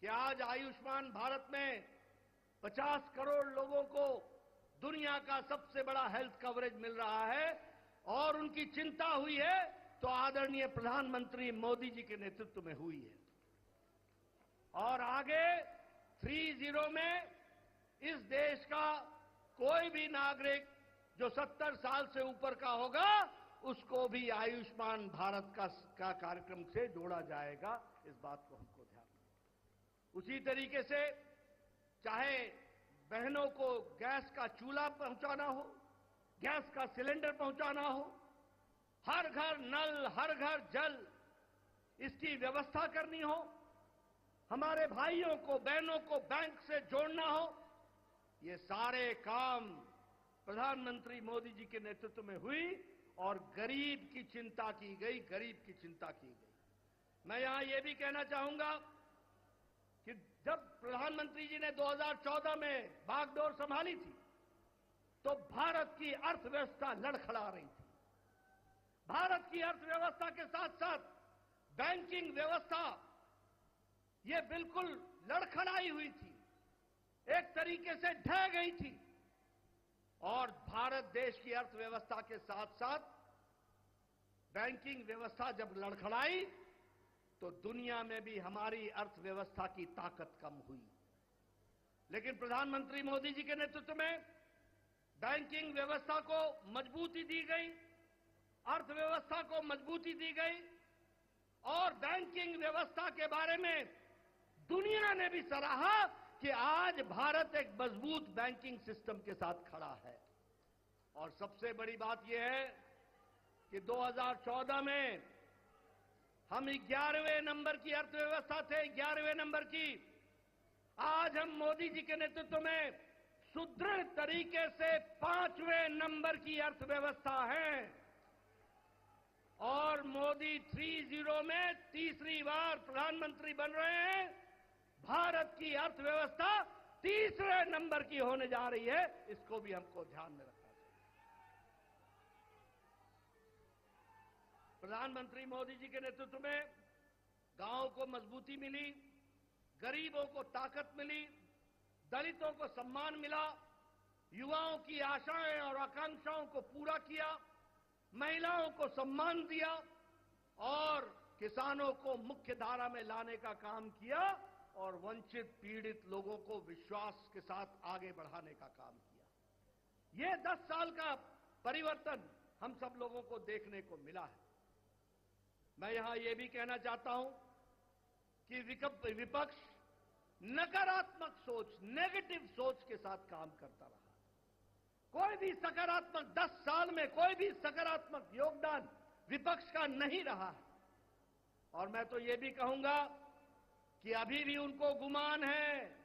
कि आज आयुष्मान भारत में 50 करोड़ लोगों को दुनिया का सबसे बड़ा हेल्थ कवरेज मिल रहा है, और उनकी चिंता हुई है तो आदरणीय प्रधानमंत्री मोदी जी के नेतृत्व में हुई है। और आगे 30 में इस देश का कोई भी नागरिक जो 70 साल से ऊपर का होगा, उसको भी आयुष्मान भारत का कार्यक्रम से जोड़ा जाएगा। इस बात को हमको ध्यान रखना। उसी तरीके से चाहे बहनों को गैस का चूल्हा पहुंचाना हो, गैस का सिलेंडर पहुंचाना हो, हर घर नल, हर घर जल, इसकी व्यवस्था करनी हो, हमारे भाइयों को, बहनों को बैंक से जोड़ना हो, ये सारे काम प्रधानमंत्री मोदी जी के नेतृत्व में हुई और गरीब की चिंता की गई, गरीब की चिंता की गई। मैं यहां यह भी कहना चाहूंगा कि जब प्रधानमंत्री जी ने 2014 में बागडोर संभाली थी तो भारत की अर्थव्यवस्था लड़खड़ा रही थी। भारत की अर्थव्यवस्था के साथ साथ बैंकिंग व्यवस्था ये बिल्कुल लड़खड़ाई हुई थी, एक तरीके से ढह गई थी। और भारत देश की अर्थव्यवस्था के साथ साथ बैंकिंग व्यवस्था जब लड़खड़ाई तो दुनिया में भी हमारी अर्थव्यवस्था की ताकत कम हुई। लेकिन प्रधानमंत्री मोदी जी के नेतृत्व में बैंकिंग व्यवस्था को मजबूती दी गई, अर्थव्यवस्था को मजबूती दी गई, और बैंकिंग व्यवस्था के बारे में दुनिया ने भी सराहा कि आज भारत एक मजबूत बैंकिंग सिस्टम के साथ खड़ा है। और सबसे बड़ी बात यह है कि 2014 में हम 11वें नंबर की अर्थव्यवस्था थे, 11वें नंबर की। आज हम मोदी जी के नेतृत्व में सुदृढ़ तरीके से 5वें नंबर की अर्थव्यवस्था है। और मोदी 30 में तीसरी बार प्रधानमंत्री बन रहे हैं। भारत की अर्थव्यवस्था तीसरे नंबर की होने जा रही है, इसको भी हमको ध्यान में रखना चाहिए। प्रधानमंत्री मोदी जी के नेतृत्व में गांवों को मजबूती मिली, गरीबों को ताकत मिली, दलितों को सम्मान मिला, युवाओं की आशाएं और आकांक्षाओं को पूरा किया, महिलाओं को सम्मान दिया और किसानों को मुख्य धारा में लाने का काम किया और वंचित पीड़ित लोगों को विश्वास के साथ आगे बढ़ाने का काम किया। ये 10 साल का परिवर्तन हम सब लोगों को देखने को मिला है। मैं यहां यह भी कहना चाहता हूं कि विपक्ष नकारात्मक सोच, नेगेटिव सोच के साथ काम करता रहा। कोई भी सकारात्मक 10 साल में कोई भी सकारात्मक योगदान विपक्ष का नहीं रहा है। और मैं तो यह भी कहूंगा कि अभी भी उनको गुमान है,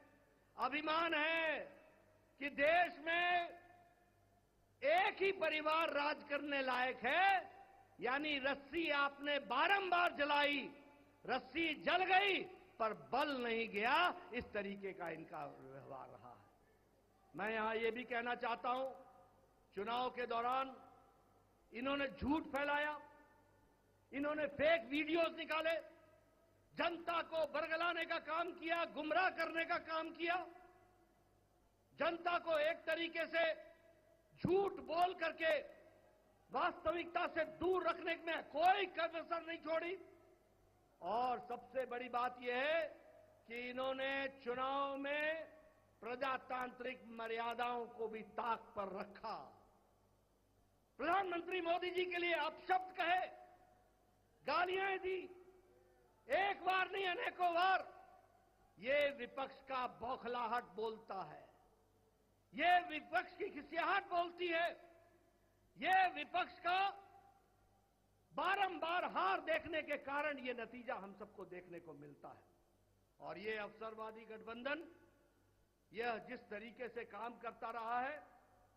अभिमान है कि देश में एक ही परिवार राज करने लायक है, यानी रस्सी आपने बारंबार जलाई, रस्सी जल गई पर बल नहीं गया, इस तरीके का इनका व्यवहार रहा है। मैं यहां यह भी कहना चाहता हूं, चुनाव के दौरान इन्होंने झूठ फैलाया, इन्होंने फेक वीडियोस निकाले, जनता को बरगलाने का काम किया, गुमराह करने का काम किया, जनता को एक तरीके से झूठ बोल करके वास्तविकता से दूर रखने में कोई कसर नहीं छोड़ी। और सबसे बड़ी बात यह है कि इन्होंने चुनाव में प्रजातांत्रिक मर्यादाओं को भी ताक पर रखा। प्रधानमंत्री मोदी जी के लिए अपशब्द कहे, गालियां दी, एक बार नहीं अनेकों बार। ये विपक्ष का बौखलाहट बोलता है, ये विपक्ष की खिसियाहट बोलती है, ये विपक्ष का बारंबार हार देखने के कारण ये नतीजा हम सबको देखने को मिलता है। और ये अवसरवादी गठबंधन यह जिस तरीके से काम करता रहा है,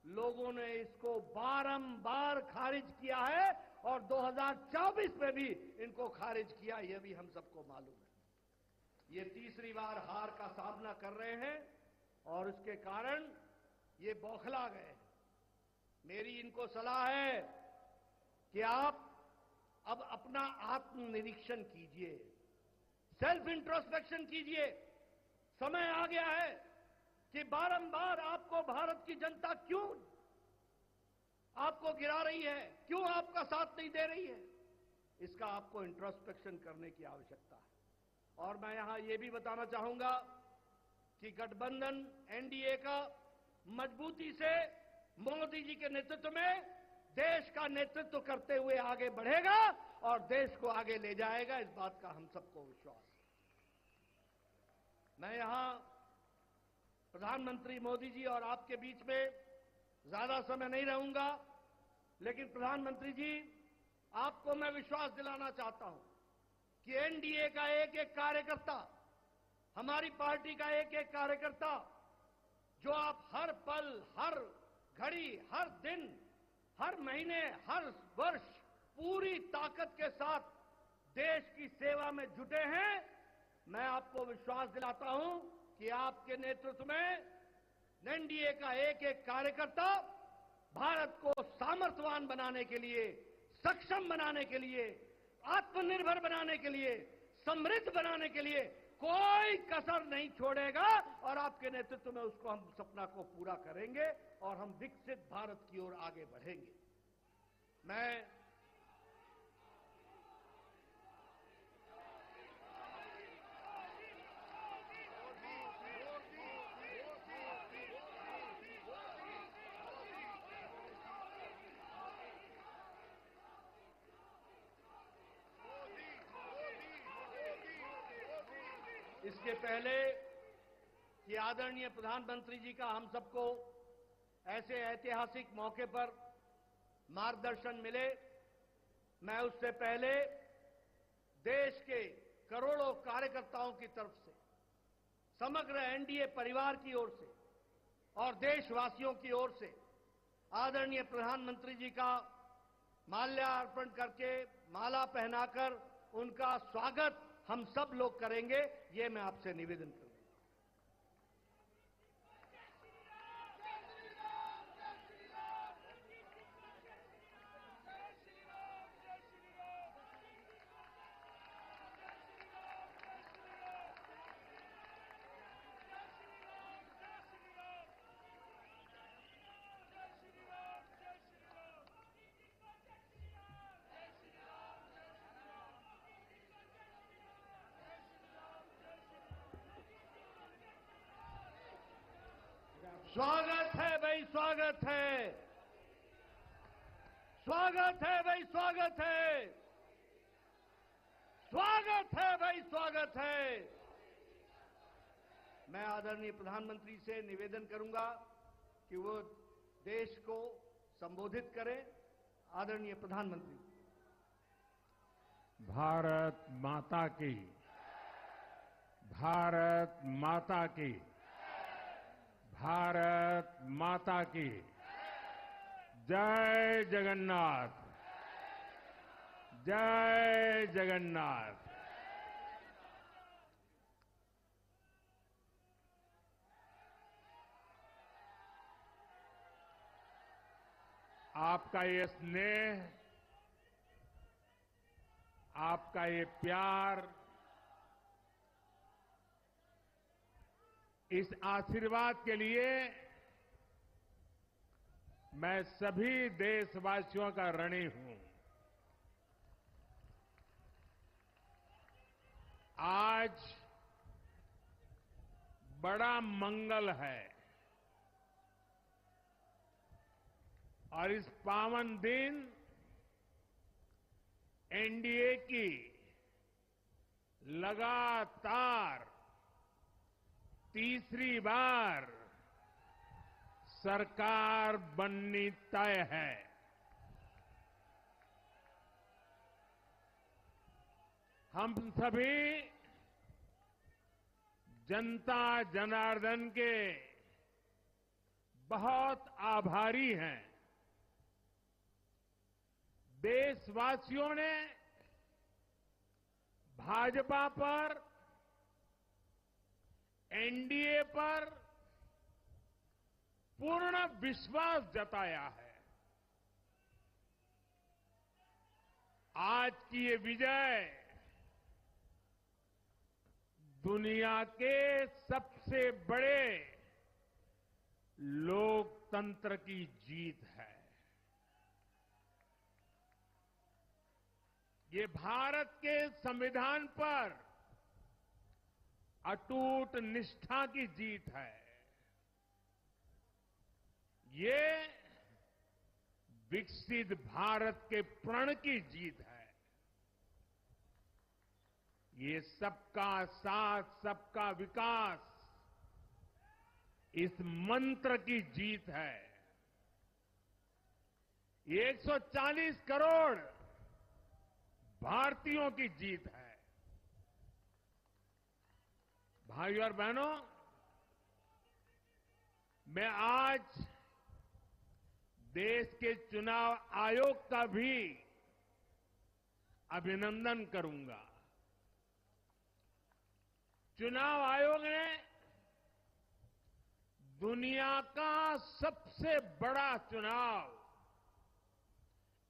लोगों ने इसको बारंबार खारिज किया है और 2024 में भी इनको खारिज किया, यह भी हम सबको मालूम है। ये तीसरी बार हार का सामना कर रहे हैं और इसके कारण ये बौखला गए। मेरी इनको सलाह है कि आप अब अपना आत्मनिरीक्षण कीजिए, सेल्फ इंट्रोस्पेक्शन कीजिए। समय आ गया है कि बारंबार आपको भारत की जनता क्यों आपको गिरा रही है, क्यों आपका साथ नहीं दे रही है, इसका आपको इंट्रोस्पेक्शन करने की आवश्यकता है। और मैं यहां यह भी बताना चाहूंगा कि गठबंधन एनडीए का मजबूती से मोदी जी के नेतृत्व में देश का नेतृत्व करते हुए आगे बढ़ेगा और देश को आगे ले जाएगा, इस बात का हम सबको विश्वास है। मैं यहां प्रधानमंत्री मोदी जी और आपके बीच में ज्यादा समय नहीं रहूंगा, लेकिन प्रधानमंत्री जी, आपको मैं विश्वास दिलाना चाहता हूं कि एनडीए का एक एक कार्यकर्ता, हमारी पार्टी का एक एक कार्यकर्ता, जो आप हर पल, हर घड़ी, हर दिन, हर महीने, हर वर्ष पूरी ताकत के साथ देश की सेवा में जुटे हैं, मैं आपको विश्वास दिलाता हूं कि आपके नेतृत्व में एनडीए का एक एक कार्यकर्ता भारत को सामर्थ्यवान बनाने के लिए, सक्षम बनाने के लिए, आत्मनिर्भर बनाने के लिए, समृद्ध बनाने के लिए कोई कसर नहीं छोड़ेगा और आपके नेतृत्व में उसको हम सपना को पूरा करेंगे और हम विकसित भारत की ओर आगे बढ़ेंगे। मैं इसके पहले कि आदरणीय प्रधानमंत्री जी का हम सबको ऐसे ऐतिहासिक मौके पर मार्गदर्शन मिले, मैं उससे पहले देश के करोड़ों कार्यकर्ताओं की तरफ से, समग्र एनडीए परिवार की ओर से और देशवासियों की ओर से आदरणीय प्रधानमंत्री जी का माल्यार्पण करके, माला पहनाकर उनका स्वागत हम सब लोग करेंगे, ये मैं आपसे निवेदन करूंगा। स्वागत है भाई, स्वागत है। स्वागत है भाई, स्वागत है। स्वागत है भाई, स्वागत है। मैं आदरणीय प्रधानमंत्री से निवेदन करूंगा कि वो देश को संबोधित करें। आदरणीय प्रधानमंत्री। भारत माता की, भारत माता की, भारत माता की जय जगन्नाथ, जय जगन्नाथ। आपका ये स्नेह, आपका ये प्यार, इस आशीर्वाद के लिए मैं सभी देशवासियों का ऋणी हूं। आज बड़ा मंगल है और इस पावन दिन एनडीए की लगातार तीसरी बार सरकार बननी तय है। हम सभी जनता जनार्दन के बहुत आभारी हैं। देशवासियों ने भाजपा पर, एनडीए पर पूर्ण विश्वास जताया है। आज की ये विजय दुनिया के सबसे बड़े लोकतंत्र की जीत है। ये भारत के संविधान पर अटूट निष्ठा की जीत है। ये विकसित भारत के प्रण की जीत है। ये सबका साथ, सबका विकास, इस मंत्र की जीत है। ये 140 करोड़ भारतीयों की जीत है। भाइयों और बहनों, मैं आज देश के चुनाव आयोग का भी अभिनंदन करूंगा। चुनाव आयोग ने दुनिया का सबसे बड़ा चुनाव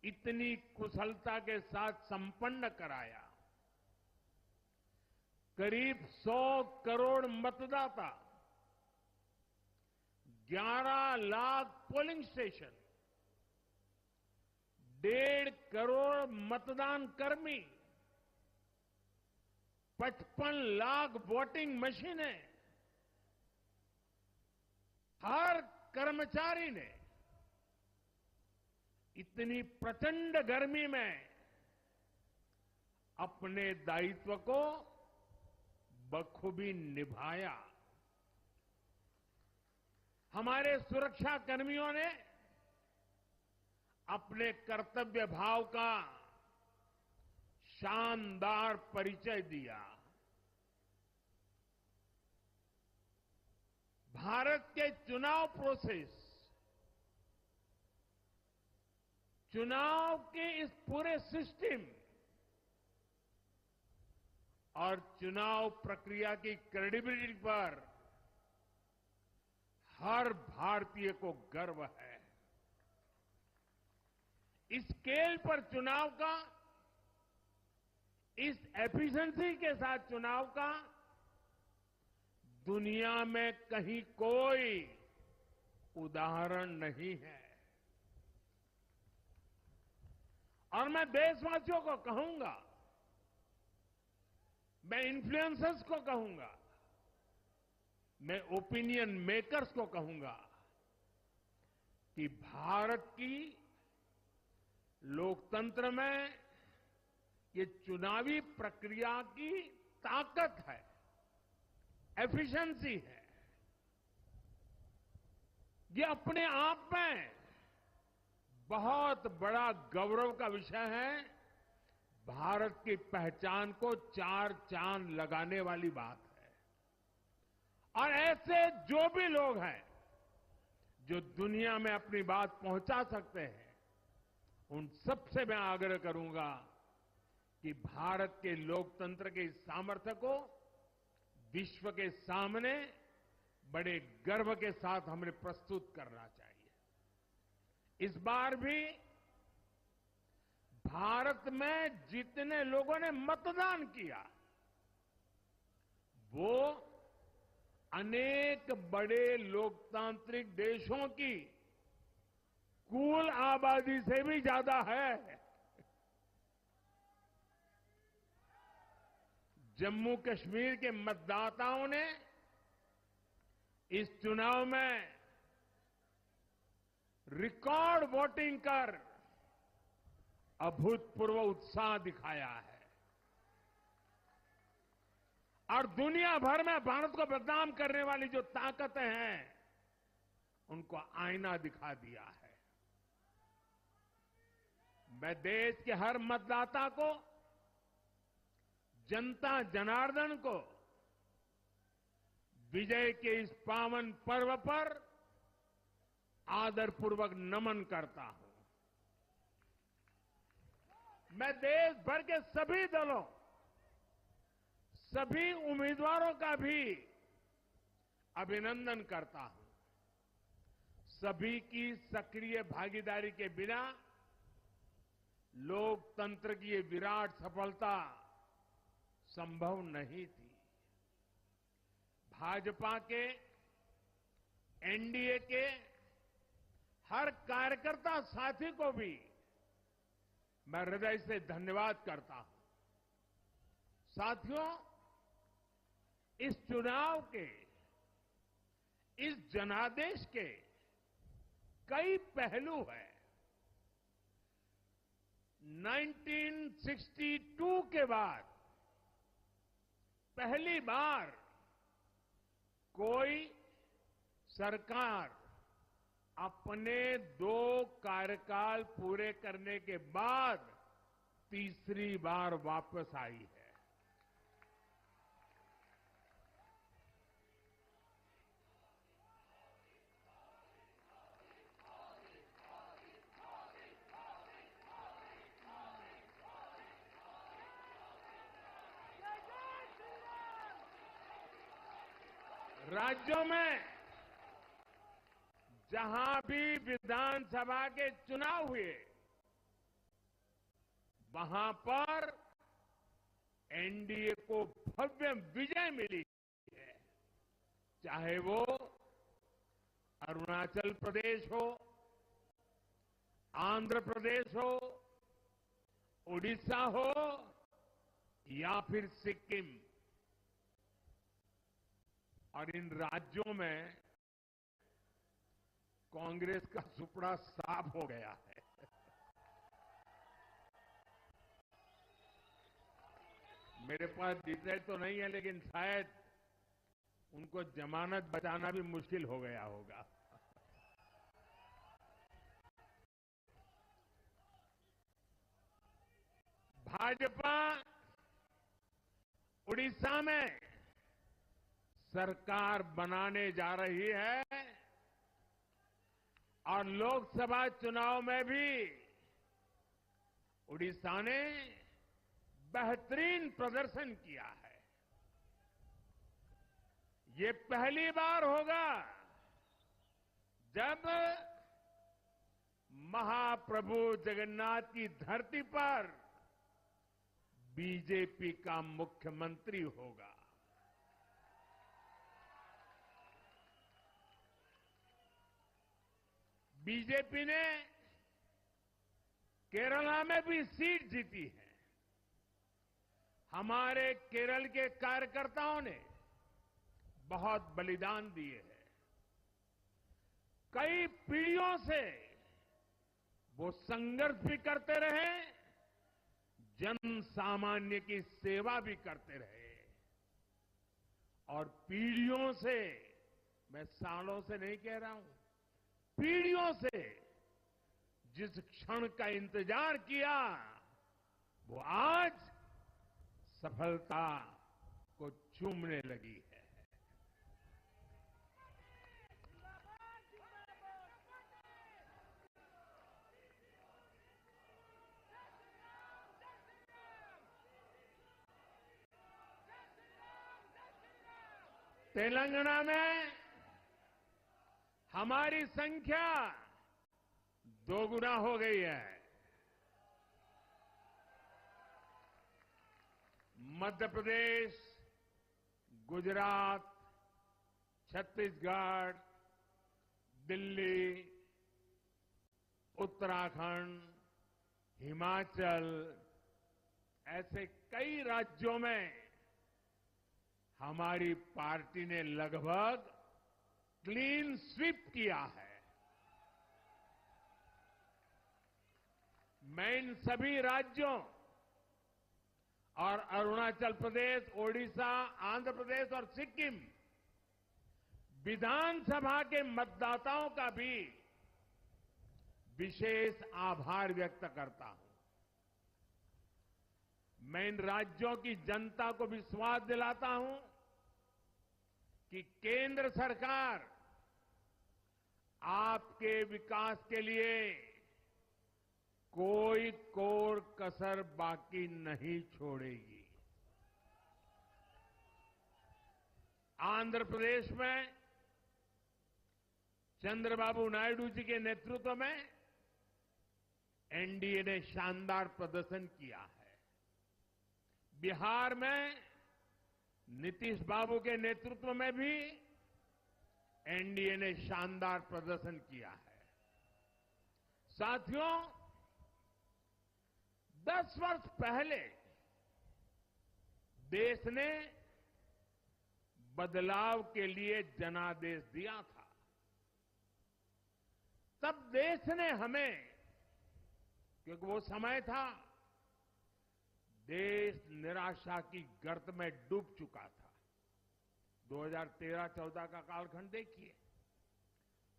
इतनी कुशलता के साथ संपन्न कराया। करीब 100 करोड़ मतदाता, 11 लाख पोलिंग स्टेशन, 1.5 करोड़ मतदान कर्मी, 55 लाख वोटिंग मशीनें, हर कर्मचारी ने इतनी प्रचंड गर्मी में अपने दायित्व को बखूबी निभाया। हमारे सुरक्षा कर्मियों ने अपने कर्तव्य भाव का शानदार परिचय दिया। भारत के चुनाव प्रोसेस, चुनाव के इस पूरे सिस्टम और चुनाव प्रक्रिया की क्रेडिबिलिटी पर हर भारतीय को गर्व है। इस स्केल पर चुनाव का, इस एफिशिएंसी के साथ चुनाव का दुनिया में कहीं कोई उदाहरण नहीं है। और मैं देशवासियों को कहूंगा, मैं इन्फ्लुएंसर्स को कहूंगा, मैं ओपिनियन मेकर्स को कहूंगा, कि भारत की लोकतंत्र में ये चुनावी प्रक्रिया की ताकत है, एफिशिएंसी है। ये अपने आप में बहुत बड़ा गौरव का विषय है। भारत की पहचान को चार चांद लगाने वाली बात है। और ऐसे जो भी लोग हैं जो दुनिया में अपनी बात पहुंचा सकते हैं, उन सबसे मैं आग्रह करूंगा कि भारत के लोकतंत्र के इस सामर्थ्य को विश्व के सामने बड़े गर्व के साथ हमें प्रस्तुत करना चाहिए। इस बार भी भारत में जितने लोगों ने मतदान किया, वो अनेक बड़े लोकतांत्रिक देशों की कुल आबादी से भी ज्यादा है। जम्मू कश्मीर के मतदाताओं ने इस चुनाव में रिकॉर्ड वोटिंग कर अभूतपूर्व उत्साह दिखाया है और दुनिया भर में भारत को बदनाम करने वाली जो ताकतें हैं, उनको आईना दिखा दिया है। मैं देश के हर मतदाता को, जनता जनार्दन को विजय के इस पावन पर्व पर आदरपूर्वक नमन करता हूं। मैं देश भर के सभी दलों, सभी उम्मीदवारों का भी अभिनंदन करता हूं। सभी की सक्रिय भागीदारी के बिना लोकतंत्र की ये विराट सफलता संभव नहीं थी। भाजपा के, एनडीए के हर कार्यकर्ता साथी को भी मैं हृदय से धन्यवाद करता हूं। साथियों, इस चुनाव के, इस जनादेश के कई पहलू हैं। 1962 के बाद पहली बार कोई सरकार अपने 2 कार्यकाल पूरे करने के बाद तीसरी बार वापस आई है। राज्यों में जहां भी विधानसभा के चुनाव हुए, वहां पर एनडीए को भव्य विजय मिली है। चाहे वो अरुणाचल प्रदेश हो, आंध्र प्रदेश हो, उड़ीसा हो या फिर सिक्किम। और इन राज्यों में कांग्रेस का सुपड़ा साफ हो गया है। मेरे पास डिटेल तो नहीं है, लेकिन शायद उनको जमानत बचाना भी मुश्किल हो गया होगा। भाजपा उड़ीसा में सरकार बनाने जा रही है और लोकसभा चुनाव में भी उड़ीसा ने बेहतरीन प्रदर्शन किया है। ये पहली बार होगा जब महाप्रभु जगन्नाथ की धरती पर बीजेपी का मुख्यमंत्री होगा। बीजेपी ने केरला में भी सीट जीती है। हमारे केरल के कार्यकर्ताओं ने बहुत बलिदान दिए हैं। कई पीढ़ियों से वो संघर्ष भी करते रहे, जन सामान्य की सेवा भी करते रहे और पीढ़ियों से, मैं सालों से नहीं कह रहा हूं, पीढ़ियों से जिस क्षण का इंतजार किया वो आज सफलता को चूमने लगी है। तेलंगाना में हमारी संख्या दोगुना हो गई है। मध्य प्रदेश, गुजरात, छत्तीसगढ़, दिल्ली, उत्तराखंड, हिमाचल, ऐसे कई राज्यों में हमारी पार्टी ने लगभग क्लीन स्वीप किया है। मैं इन सभी राज्यों और अरुणाचल प्रदेश, ओडिशा, आंध्र प्रदेश और सिक्किम विधानसभा के मतदाताओं का भी विशेष आभार व्यक्त करता हूं। मैं इन राज्यों की जनता को विश्वास दिलाता हूं कि केंद्र सरकार आपके विकास के लिए कोई कोर कसर बाकी नहीं छोड़ेगी। आंध्र प्रदेश में चंद्रबाबू नायडू जी के नेतृत्व में एनडीए ने शानदार प्रदर्शन किया है। बिहार में नीतीश बाबू के नेतृत्व में भी एनडीए ने शानदार प्रदर्शन किया है। साथियों, 10 वर्ष पहले देश ने बदलाव के लिए जनादेश दिया था। तब देश ने हमें, क्योंकि वो समय था देश निराशा की गर्त में डूब चुका था। 2013-14 का कालखंड देखिए,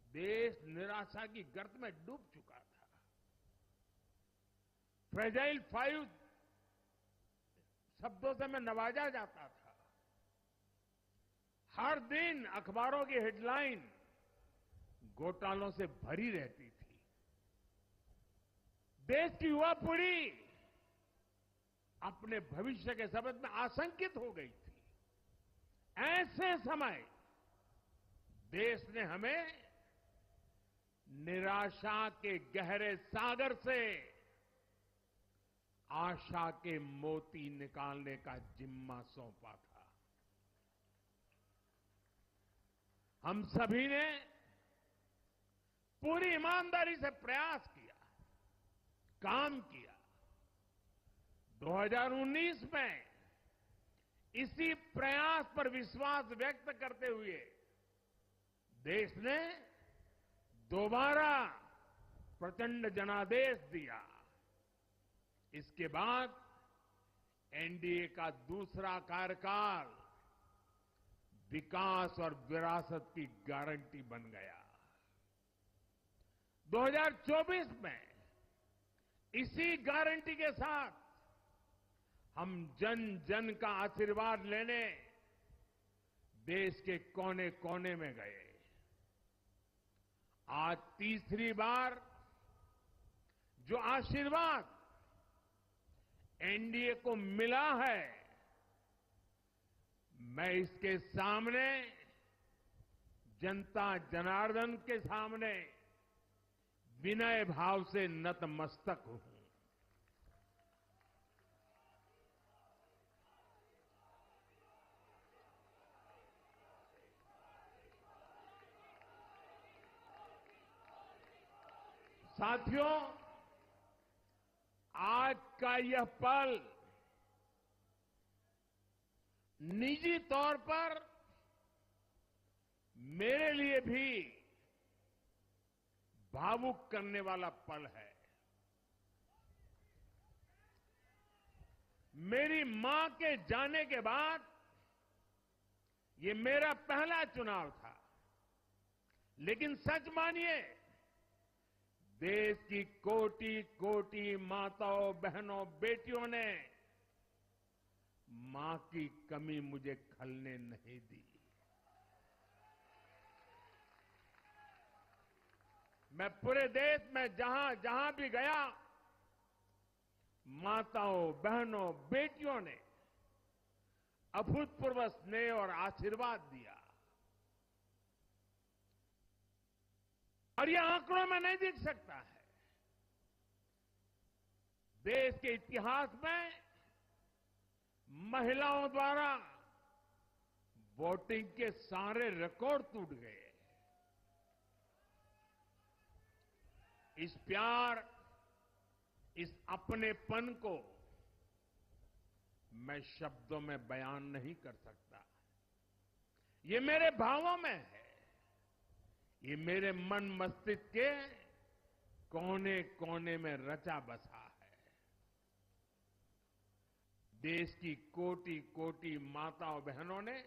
देश निराशा की गर्त में डूब चुका था। फ्रेजाइल 5 शब्दों से मैं नवाजा जाता था। हर दिन अखबारों की हेडलाइन घोटालों से भरी रहती थी। देश की युवा पीढ़ी अपने भविष्य के संबंध में आशंकित हो गई थी। ऐसे समय देश ने हमें निराशा के गहरे सागर से आशा के मोती निकालने का जिम्मा सौंपा था। हम सभी ने पूरी ईमानदारी से प्रयास किया, काम किया। 2019 में इसी प्रयास पर विश्वास व्यक्त करते हुए देश ने दोबारा प्रचंड जनादेश दिया। इसके बाद एनडीए का दूसरा कार्यकाल विकास और विरासत की गारंटी बन गया। 2024 में इसी गारंटी के साथ हम जन जन का आशीर्वाद लेने देश के कोने कोने में गए। आज तीसरी बार जो आशीर्वाद एनडीए को मिला है, मैं इसके सामने, जनता जनार्दन के सामने विनय भाव से नतमस्तक हूं। साथियों, आज का यह पल निजी तौर पर मेरे लिए भी भावुक करने वाला पल है। मेरी मां के जाने के बाद ये मेरा पहला चुनाव था, लेकिन सच मानिए, देश की कोटि कोटि माताओं, बहनों, बेटियों ने मां की कमी मुझे खलने नहीं दी। मैं पूरे देश में जहां जहां भी गया, माताओं, बहनों, बेटियों ने अभूतपूर्व स्नेह और आशीर्वाद दिया। और यह आंकड़ों में नहीं दिख सकता है। देश के इतिहास में महिलाओं द्वारा वोटिंग के सारे रिकॉर्ड टूट गए। इस प्यार, इस अपनेपन को मैं शब्दों में बयान नहीं कर सकता। ये मेरे भावों में है। ये मेरे मन मस्तिष्क के कोने कोने में रचा बसा है। देश की कोटि कोटि माताओं बहनों ने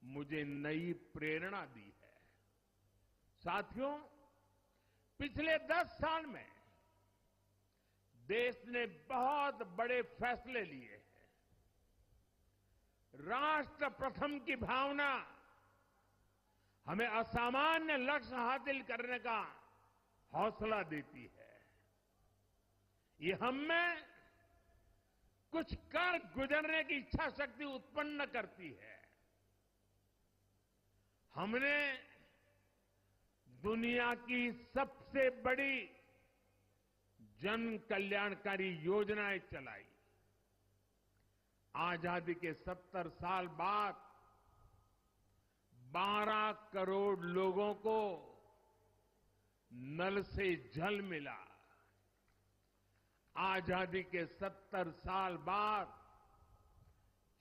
मुझे नई प्रेरणा दी है। साथियों, पिछले 10 साल में देश ने बहुत बड़े फैसले लिए हैं। राष्ट्र प्रथम की भावना हमें असामान्य लक्ष्य हासिल करने का हौसला देती है। ये हम में कुछ कर गुजरने की इच्छा शक्ति उत्पन्न करती है। हमने दुनिया की सबसे बड़ी जन कल्याणकारी योजनाएं चलाई। आजादी के 70 साल बाद 12 करोड़ लोगों को नल से जल मिला। आजादी के 70 साल बाद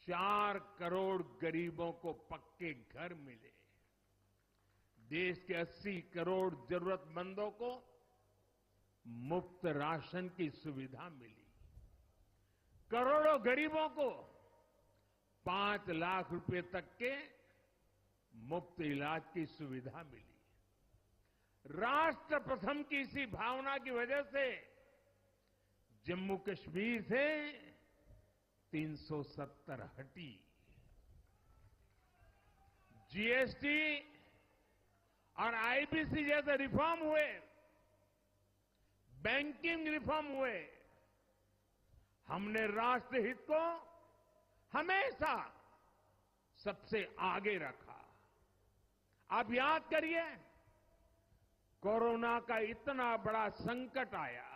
4 करोड़ गरीबों को पक्के घर मिले। देश के 80 करोड़ जरूरतमंदों को मुफ्त राशन की सुविधा मिली। करोड़ों गरीबों को 5 लाख रुपए तक के मुफ्त इलाज की सुविधा मिली। राष्ट्र प्रथम की इसी भावना की वजह से जम्मू कश्मीर से 370 हटी। जीएसटी और आईबीसी जैसे रिफॉर्म हुए, बैंकिंग रिफॉर्म हुए। हमने राष्ट्रहित को हमेशा सबसे आगे रखा। आप याद करिए, कोरोना का इतना बड़ा संकट आया,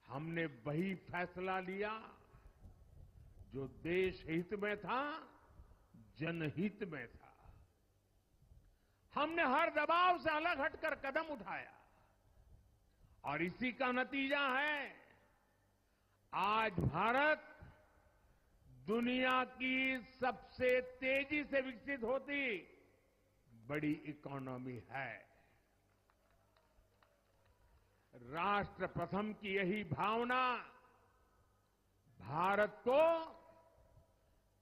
हमने वही फैसला लिया जो देश हित में था, जनहित में था। हमने हर दबाव से अलग हटकर कदम उठाया और इसी का नतीजा है आज भारत दुनिया की सबसे तेजी से विकसित होती बड़ी इकोनॉमी है। राष्ट्र प्रथम की यही भावना भारत को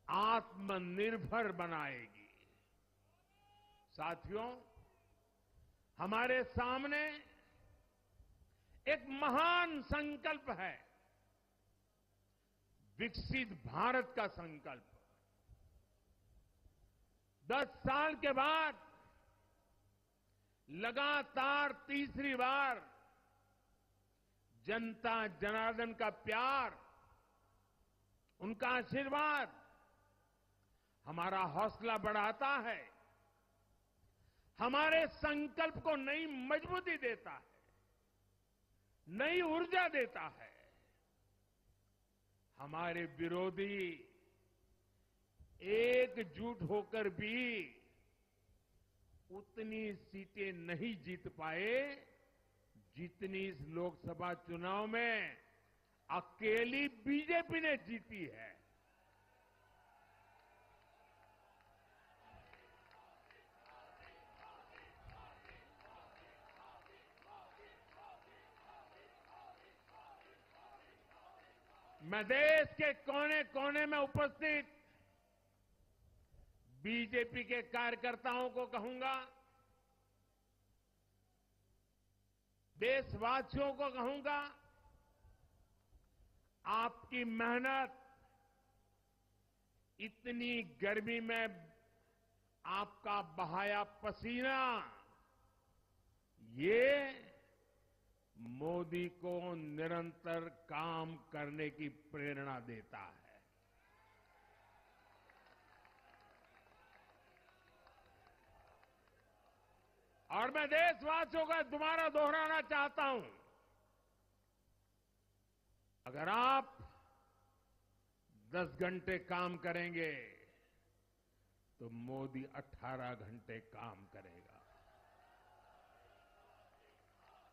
आत्मनिर्भर बनाएगी। साथियों, हमारे सामने एक महान संकल्प है, विकसित भारत का संकल्प। 10 साल के बाद लगातार तीसरी बार जनता जनार्दन का प्यार, उनका आशीर्वाद हमारा हौसला बढ़ाता है, हमारे संकल्प को नई मजबूती देता है, नई ऊर्जा देता है। हमारे विरोधी एकजुट होकर भी उतनी सीटें नहीं जीत पाए जितनी इस लोकसभा चुनाव में अकेली बीजेपी ने जीती है। मैं देश के कोने कोने में उपस्थित बीजेपी के कार्यकर्ताओं को कहूंगा, देशवासियों को कहूंगा, आपकी मेहनत, इतनी गर्मी में आपका बहाया पसीना, ये मोदी को निरंतर काम करने की प्रेरणा देता है। और मैं देशवासियों का दोबारा दोहराना चाहता हूं, अगर आप 10 घंटे काम करेंगे तो मोदी 18 घंटे काम करेगा।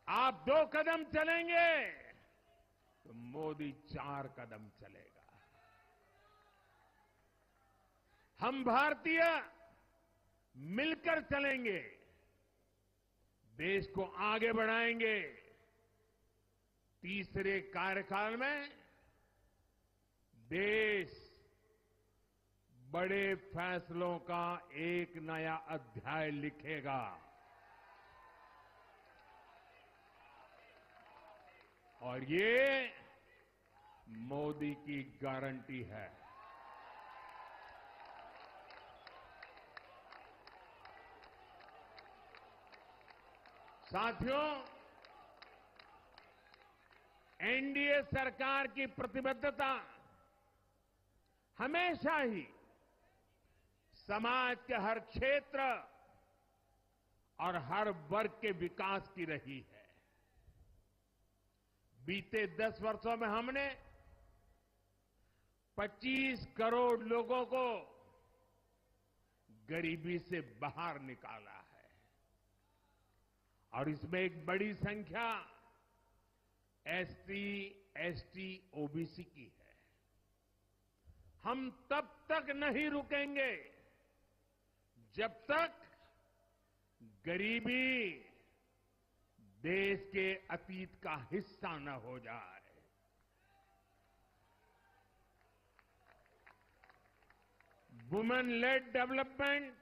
आप 2 कदम चलेंगे तो मोदी 4 कदम चलेगा। हम भारतीय मिलकर चलेंगे, देश को आगे बढ़ाएंगे। तीसरे कार्यकाल में देश बड़े फैसलों का एक नया अध्याय लिखेगा। और ये मोदी की गारंटी है। साथियों, एनडीए सरकार की प्रतिबद्धता हमेशा ही समाज के हर क्षेत्र और हर वर्ग के विकास की रही है। बीते 10 वर्षों में हमने 25 करोड़ लोगों को गरीबी से बाहर निकाला है और इसमें एक बड़ी संख्या एसटी, एसटी, ओबीसी की है। हम तब तक नहीं रुकेंगे जब तक गरीबी देश के अतीत का हिस्सा न हो जाए। वुमेन लेड डेवलपमेंट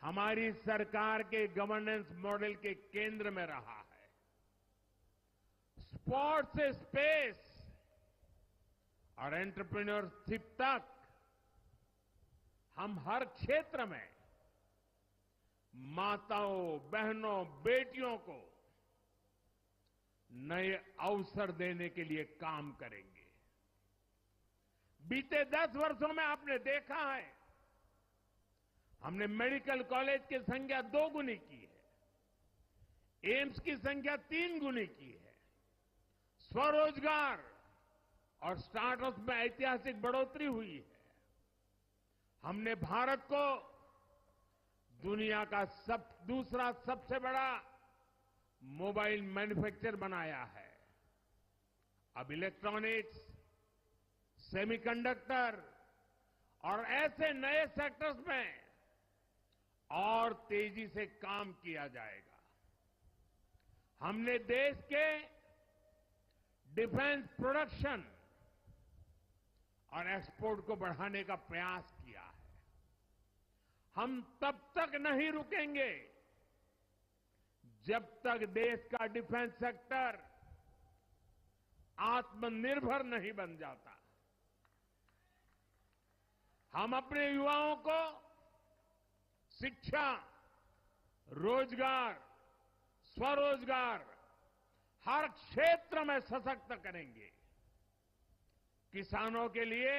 हमारी सरकार के गवर्नेंस मॉडल के केंद्र में रहा है। स्पोर्ट्स से स्पेस और एंटरप्रेन्योरशिप तक हम हर क्षेत्र में माताओं, बहनों, बेटियों को नए अवसर देने के लिए काम करेंगे। बीते 10 वर्षों में आपने देखा है, हमने मेडिकल कॉलेज की संख्या 2 गुनी की है, एम्स की संख्या 3 गुनी की है, स्वरोजगार और स्टार्टअप में ऐतिहासिक बढ़ोतरी हुई है। हमने भारत को दुनिया का दूसरा सबसे बड़ा मोबाइल मैन्युफैक्चर बनाया है। अब इलेक्ट्रॉनिक्स, सेमीकंडक्टर और ऐसे नए सेक्टर्स में और तेजी से काम किया जाएगा। हमने देश के डिफेंस प्रोडक्शन और एक्सपोर्ट को बढ़ाने का प्रयास किया है। हम तब तक नहीं रुकेंगे जब तक देश का डिफेंस सेक्टर आत्मनिर्भर नहीं बन जाता। हम अपने युवाओं को शिक्षा, रोजगार, स्वरोजगार हर क्षेत्र में सशक्त करेंगे। किसानों के लिए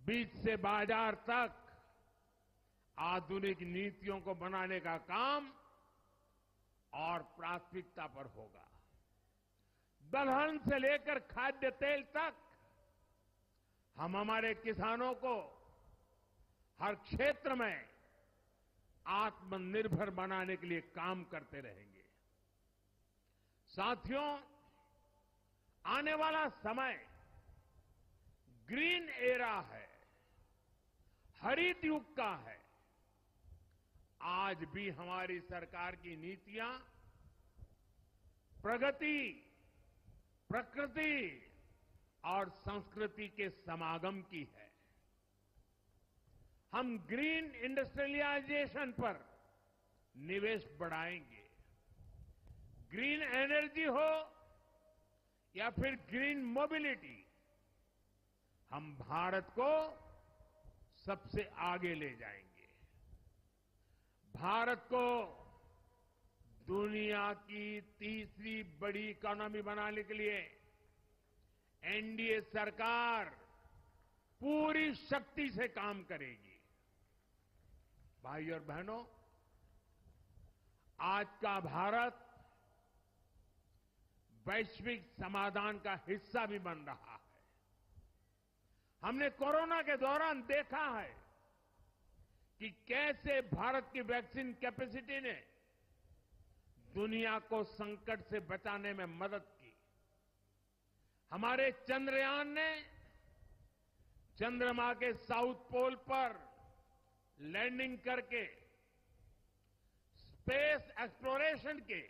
बीज से बाजार तक आधुनिक नीतियों को बनाने का काम और प्राथमिकता पर होगा। दलहन से लेकर खाद्य तेल तक हम हमारे किसानों को हर क्षेत्र में आत्मनिर्भर बनाने के लिए काम करते रहेंगे। साथियों, आने वाला समय ग्रीन एरा है, हरित युग का है। आज भी हमारी सरकार की नीतियां प्रगति, प्रकृति और संस्कृति के समागम की है। हम ग्रीन इंडस्ट्रियलाइजेशन पर निवेश बढ़ाएंगे। ग्रीन एनर्जी हो या फिर ग्रीन मोबिलिटी, हम भारत को सबसे आगे ले जाएंगे। भारत को दुनिया की तीसरी बड़ी इकोनॉमी बनाने के लिए एनडीए सरकार पूरी शक्ति से काम करेगी। भाई और बहनों, आज का भारत वैश्विक समाधान का हिस्सा भी बन रहा है। हमने कोरोना के दौरान देखा है कि कैसे भारत की वैक्सीन कैपेसिटी ने दुनिया को संकट से बचाने में मदद की। हमारे चंद्रयान ने चंद्रमा के साउथ पोल पर लैंडिंग करके स्पेस एक्सप्लोरेशन के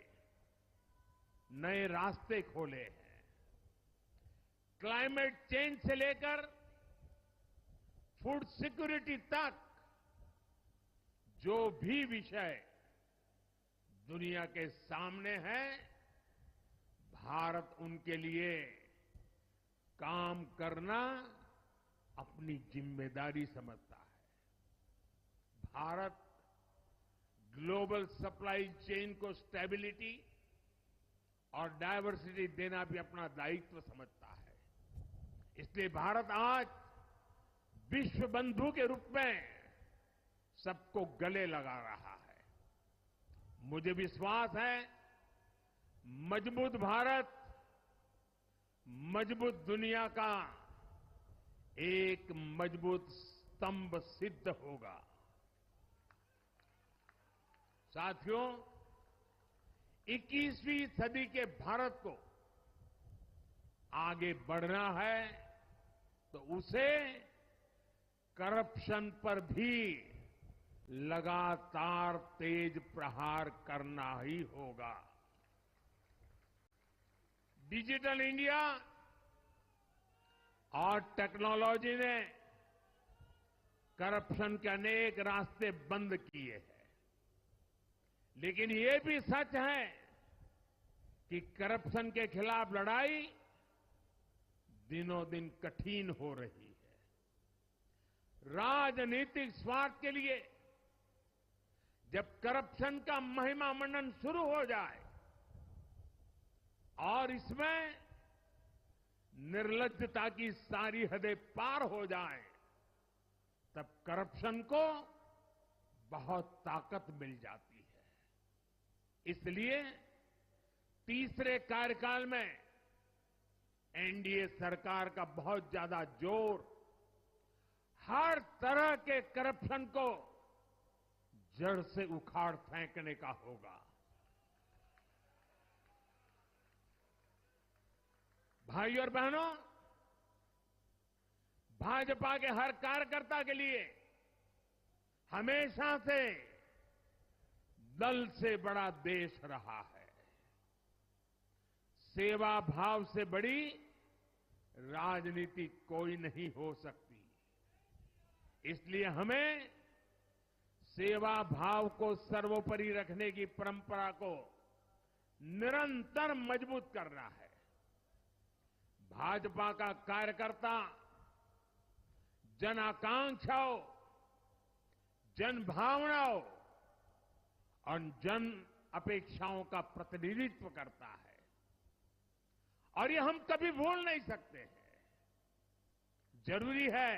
नए रास्ते खोले हैं। क्लाइमेट चेंज से लेकर फूड सिक्योरिटी तक जो भी विषय दुनिया के सामने है, भारत उनके लिए काम करना अपनी जिम्मेदारी समझता है। भारत ग्लोबल सप्लाई चेन को स्टेबिलिटी और डायवर्सिटी देना भी अपना दायित्व समझता है। इसलिए भारत आज विश्व बंधु के रूप में सबको गले लगा रहा है। मुझे विश्वास है, मजबूत भारत मजबूत दुनिया का एक मजबूत स्तंभ सिद्ध होगा। साथियों, 21वीं सदी के भारत को आगे बढ़ना है तो उसे करप्शन पर भी लगातार तेज प्रहार करना ही होगा। डिजिटल इंडिया और टेक्नोलॉजी ने करप्शन के अनेक रास्ते बंद किए हैं, लेकिन ये भी सच है कि करप्शन के खिलाफ लड़ाई दिनों दिन कठिन हो रही है। राजनीतिक स्वार्थ के लिए जब करप्शन का महिमा मंडन शुरू हो जाए और इसमें निर्लज्जता की सारी हदें पार हो जाए, तब करप्शन को बहुत ताकत मिल जाती है। इसलिए तीसरे कार्यकाल में एनडीए सरकार का बहुत ज्यादा जोर हर तरह के करप्शन को जड़ से उखाड़ फेंकने का होगा। भाई और बहनों, भाजपा के हर कार्यकर्ता के लिए हमेशा से दल से बड़ा देश रहा है। सेवा भाव से बड़ी राजनीति कोई नहीं हो सकती। इसलिए हमें सेवा भाव को सर्वोपरि रखने की परंपरा को निरंतर मजबूत करना है। भाजपा का कार्यकर्ता जन आकांक्षाओं, जन भावनाओं और जन अपेक्षाओं का प्रतिनिधित्व करता है और ये हम कभी भूल नहीं सकते हैं। जरूरी है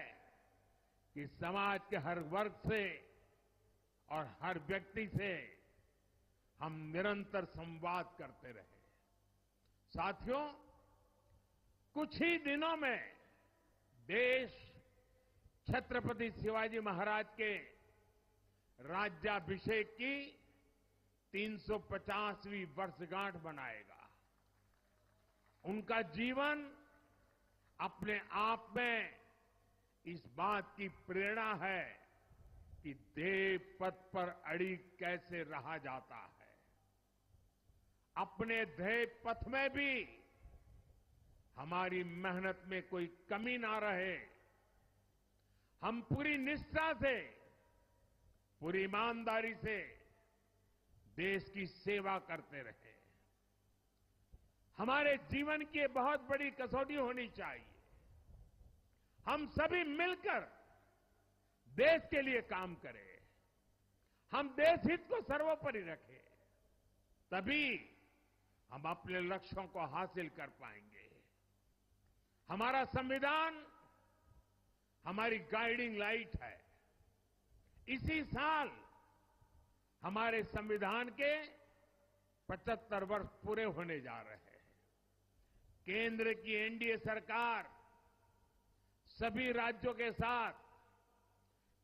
कि समाज के हर वर्ग से और हर व्यक्ति से हम निरंतर संवाद करते रहें। साथियों, कुछ ही दिनों में देश छत्रपति शिवाजी महाराज के राज्याभिषेक की 350वीं वर्षगांठ मनाएगा। उनका जीवन अपने आप में इस बात की प्रेरणा है कि ध्येय पथ पर अड़ी कैसे रहा जाता है। अपने ध्येय पथ में भी हमारी मेहनत में कोई कमी ना रहे, हम पूरी निष्ठा से, पूरी ईमानदारी से देश की सेवा करते रहे। हमारे जीवन की बहुत बड़ी कसौटी होनी चाहिए। हम सभी मिलकर देश के लिए काम करें, हम देश हित को सर्वोपरि रखें, तभी हम अपने लक्ष्यों को हासिल कर पाएंगे। हमारा संविधान हमारी गाइडिंग लाइट है। इसी साल हमारे संविधान के 75 वर्ष पूरे होने जा रहे हैं। केंद्र की एनडीए सरकार सभी राज्यों के साथ,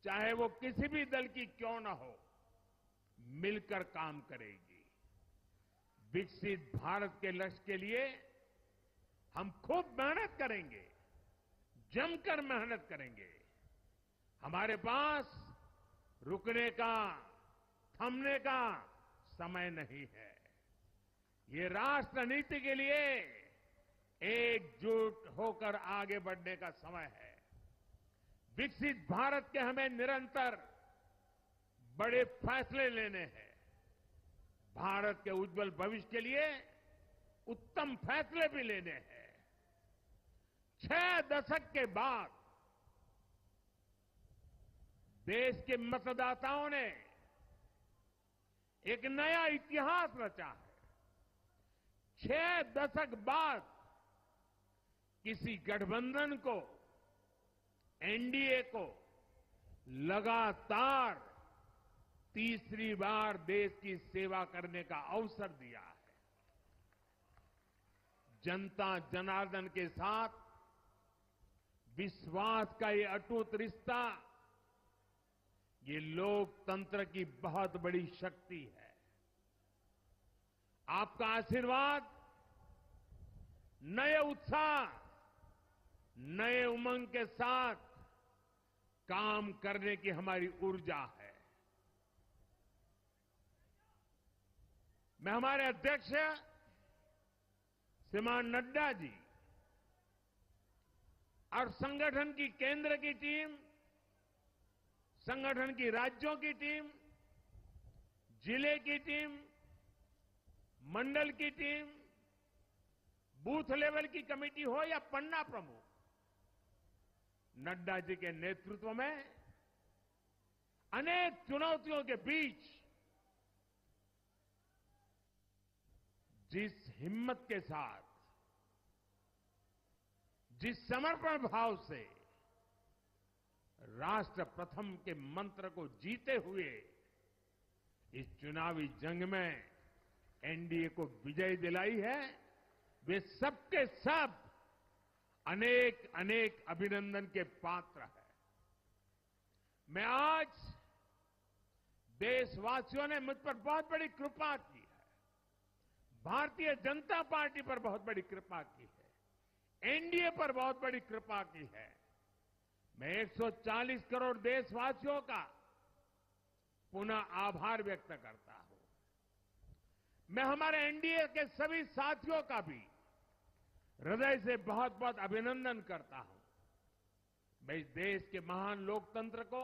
चाहे वो किसी भी दल की क्यों न हो, मिलकर काम करेगी। विकसित भारत के लक्ष्य के लिए हम खूब मेहनत करेंगे, जमकर मेहनत करेंगे। हमारे पास रुकने का, थमने का समय नहीं है। ये राष्ट्र नीति के लिए एकजुट होकर आगे बढ़ने का समय है। विकसित भारत के हमें निरंतर बड़े फैसले लेने हैं। भारत के उज्जवल भविष्य के लिए उत्तम फैसले भी लेने हैं। 6 दशक के बाद देश के मतदाताओं ने एक नया इतिहास रचा है। 6 दशक बाद किसी गठबंधन को, एनडीए को लगातार तीसरी बार देश की सेवा करने का अवसर दिया है। जनता जनार्दन के साथ विश्वास का ये अटूट रिश्ता, ये लोकतंत्र की बहुत बड़ी शक्ति है। आपका आशीर्वाद नए उत्साह, नए उमंग के साथ काम करने की हमारी ऊर्जा है। मैं हमारे अध्यक्ष श्रीमान नड्डा जी और संगठन की केंद्र की टीम, संगठन की राज्यों की टीम, जिले की टीम, मंडल की टीम, बूथ लेवल की कमेटी हो या पन्ना प्रमुख, नड्डा जी के नेतृत्व में अनेक चुनौतियों के बीच जिस हिम्मत के साथ, जिस समर्पण भाव से राष्ट्र प्रथम के मंत्र को जीते हुए इस चुनावी जंग में एनडीए को विजय दिलाई है, वे सबके सब अनेक अनेक अभिनंदन के पात्र हैं। मैं आज देशवासियों ने मुझ पर बहुत बड़ी कृपा की है, भारतीय जनता पार्टी पर बहुत बड़ी कृपा की है, एनडीए पर बहुत बड़ी कृपा की है। मैं 140 करोड़ देशवासियों का पुनः आभार व्यक्त करता हूं। मैं हमारे एनडीए के सभी साथियों का भी हृदय से बहुत बहुत अभिनंदन करता हूं। मैं इस देश के महान लोकतंत्र को,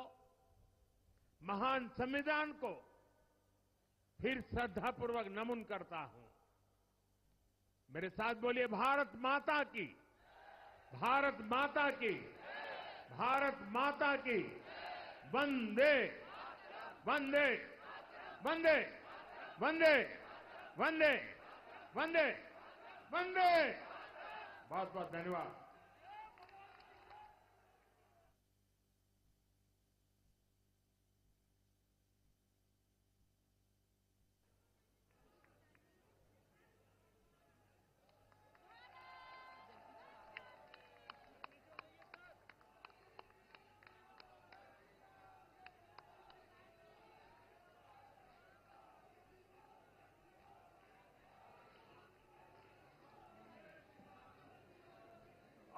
महान संविधान को फिर श्रद्धापूर्वक नमन करता हूं। मेरे साथ बोलिए, भारत माता की, भारत माता की, भारत माता की, वंदे वंदे वंदे वंदे वंदे वंदे वंदे। बहुत बहुत धन्यवाद।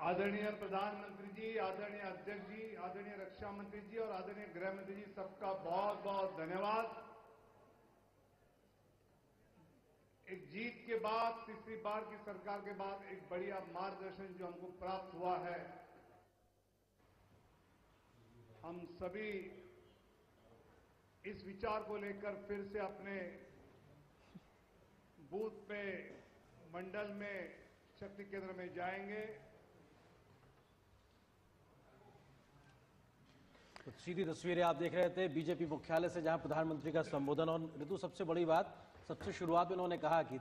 आदरणीय प्रधानमंत्री जी, आदरणीय अध्यक्ष जी, आदरणीय रक्षा मंत्री जी और आदरणीय गृह मंत्री जी, सबका बहुत बहुत धन्यवाद। एक जीत के बाद तीसरी बार की सरकार के बाद एक बढ़िया मार्गदर्शन जो हमको प्राप्त हुआ है, हम सभी इस विचार को लेकर फिर से अपने बूथ पे, मंडल में, शक्ति केंद्र में जाएंगे। तो सीधी तस्वीरें आप देख रहे थे बीजेपी मुख्यालय से, जहां प्रधानमंत्री का संबोधन। और ऋतु, सबसे बड़ी बात, सबसे शुरुआत में उन्होंने कहा कि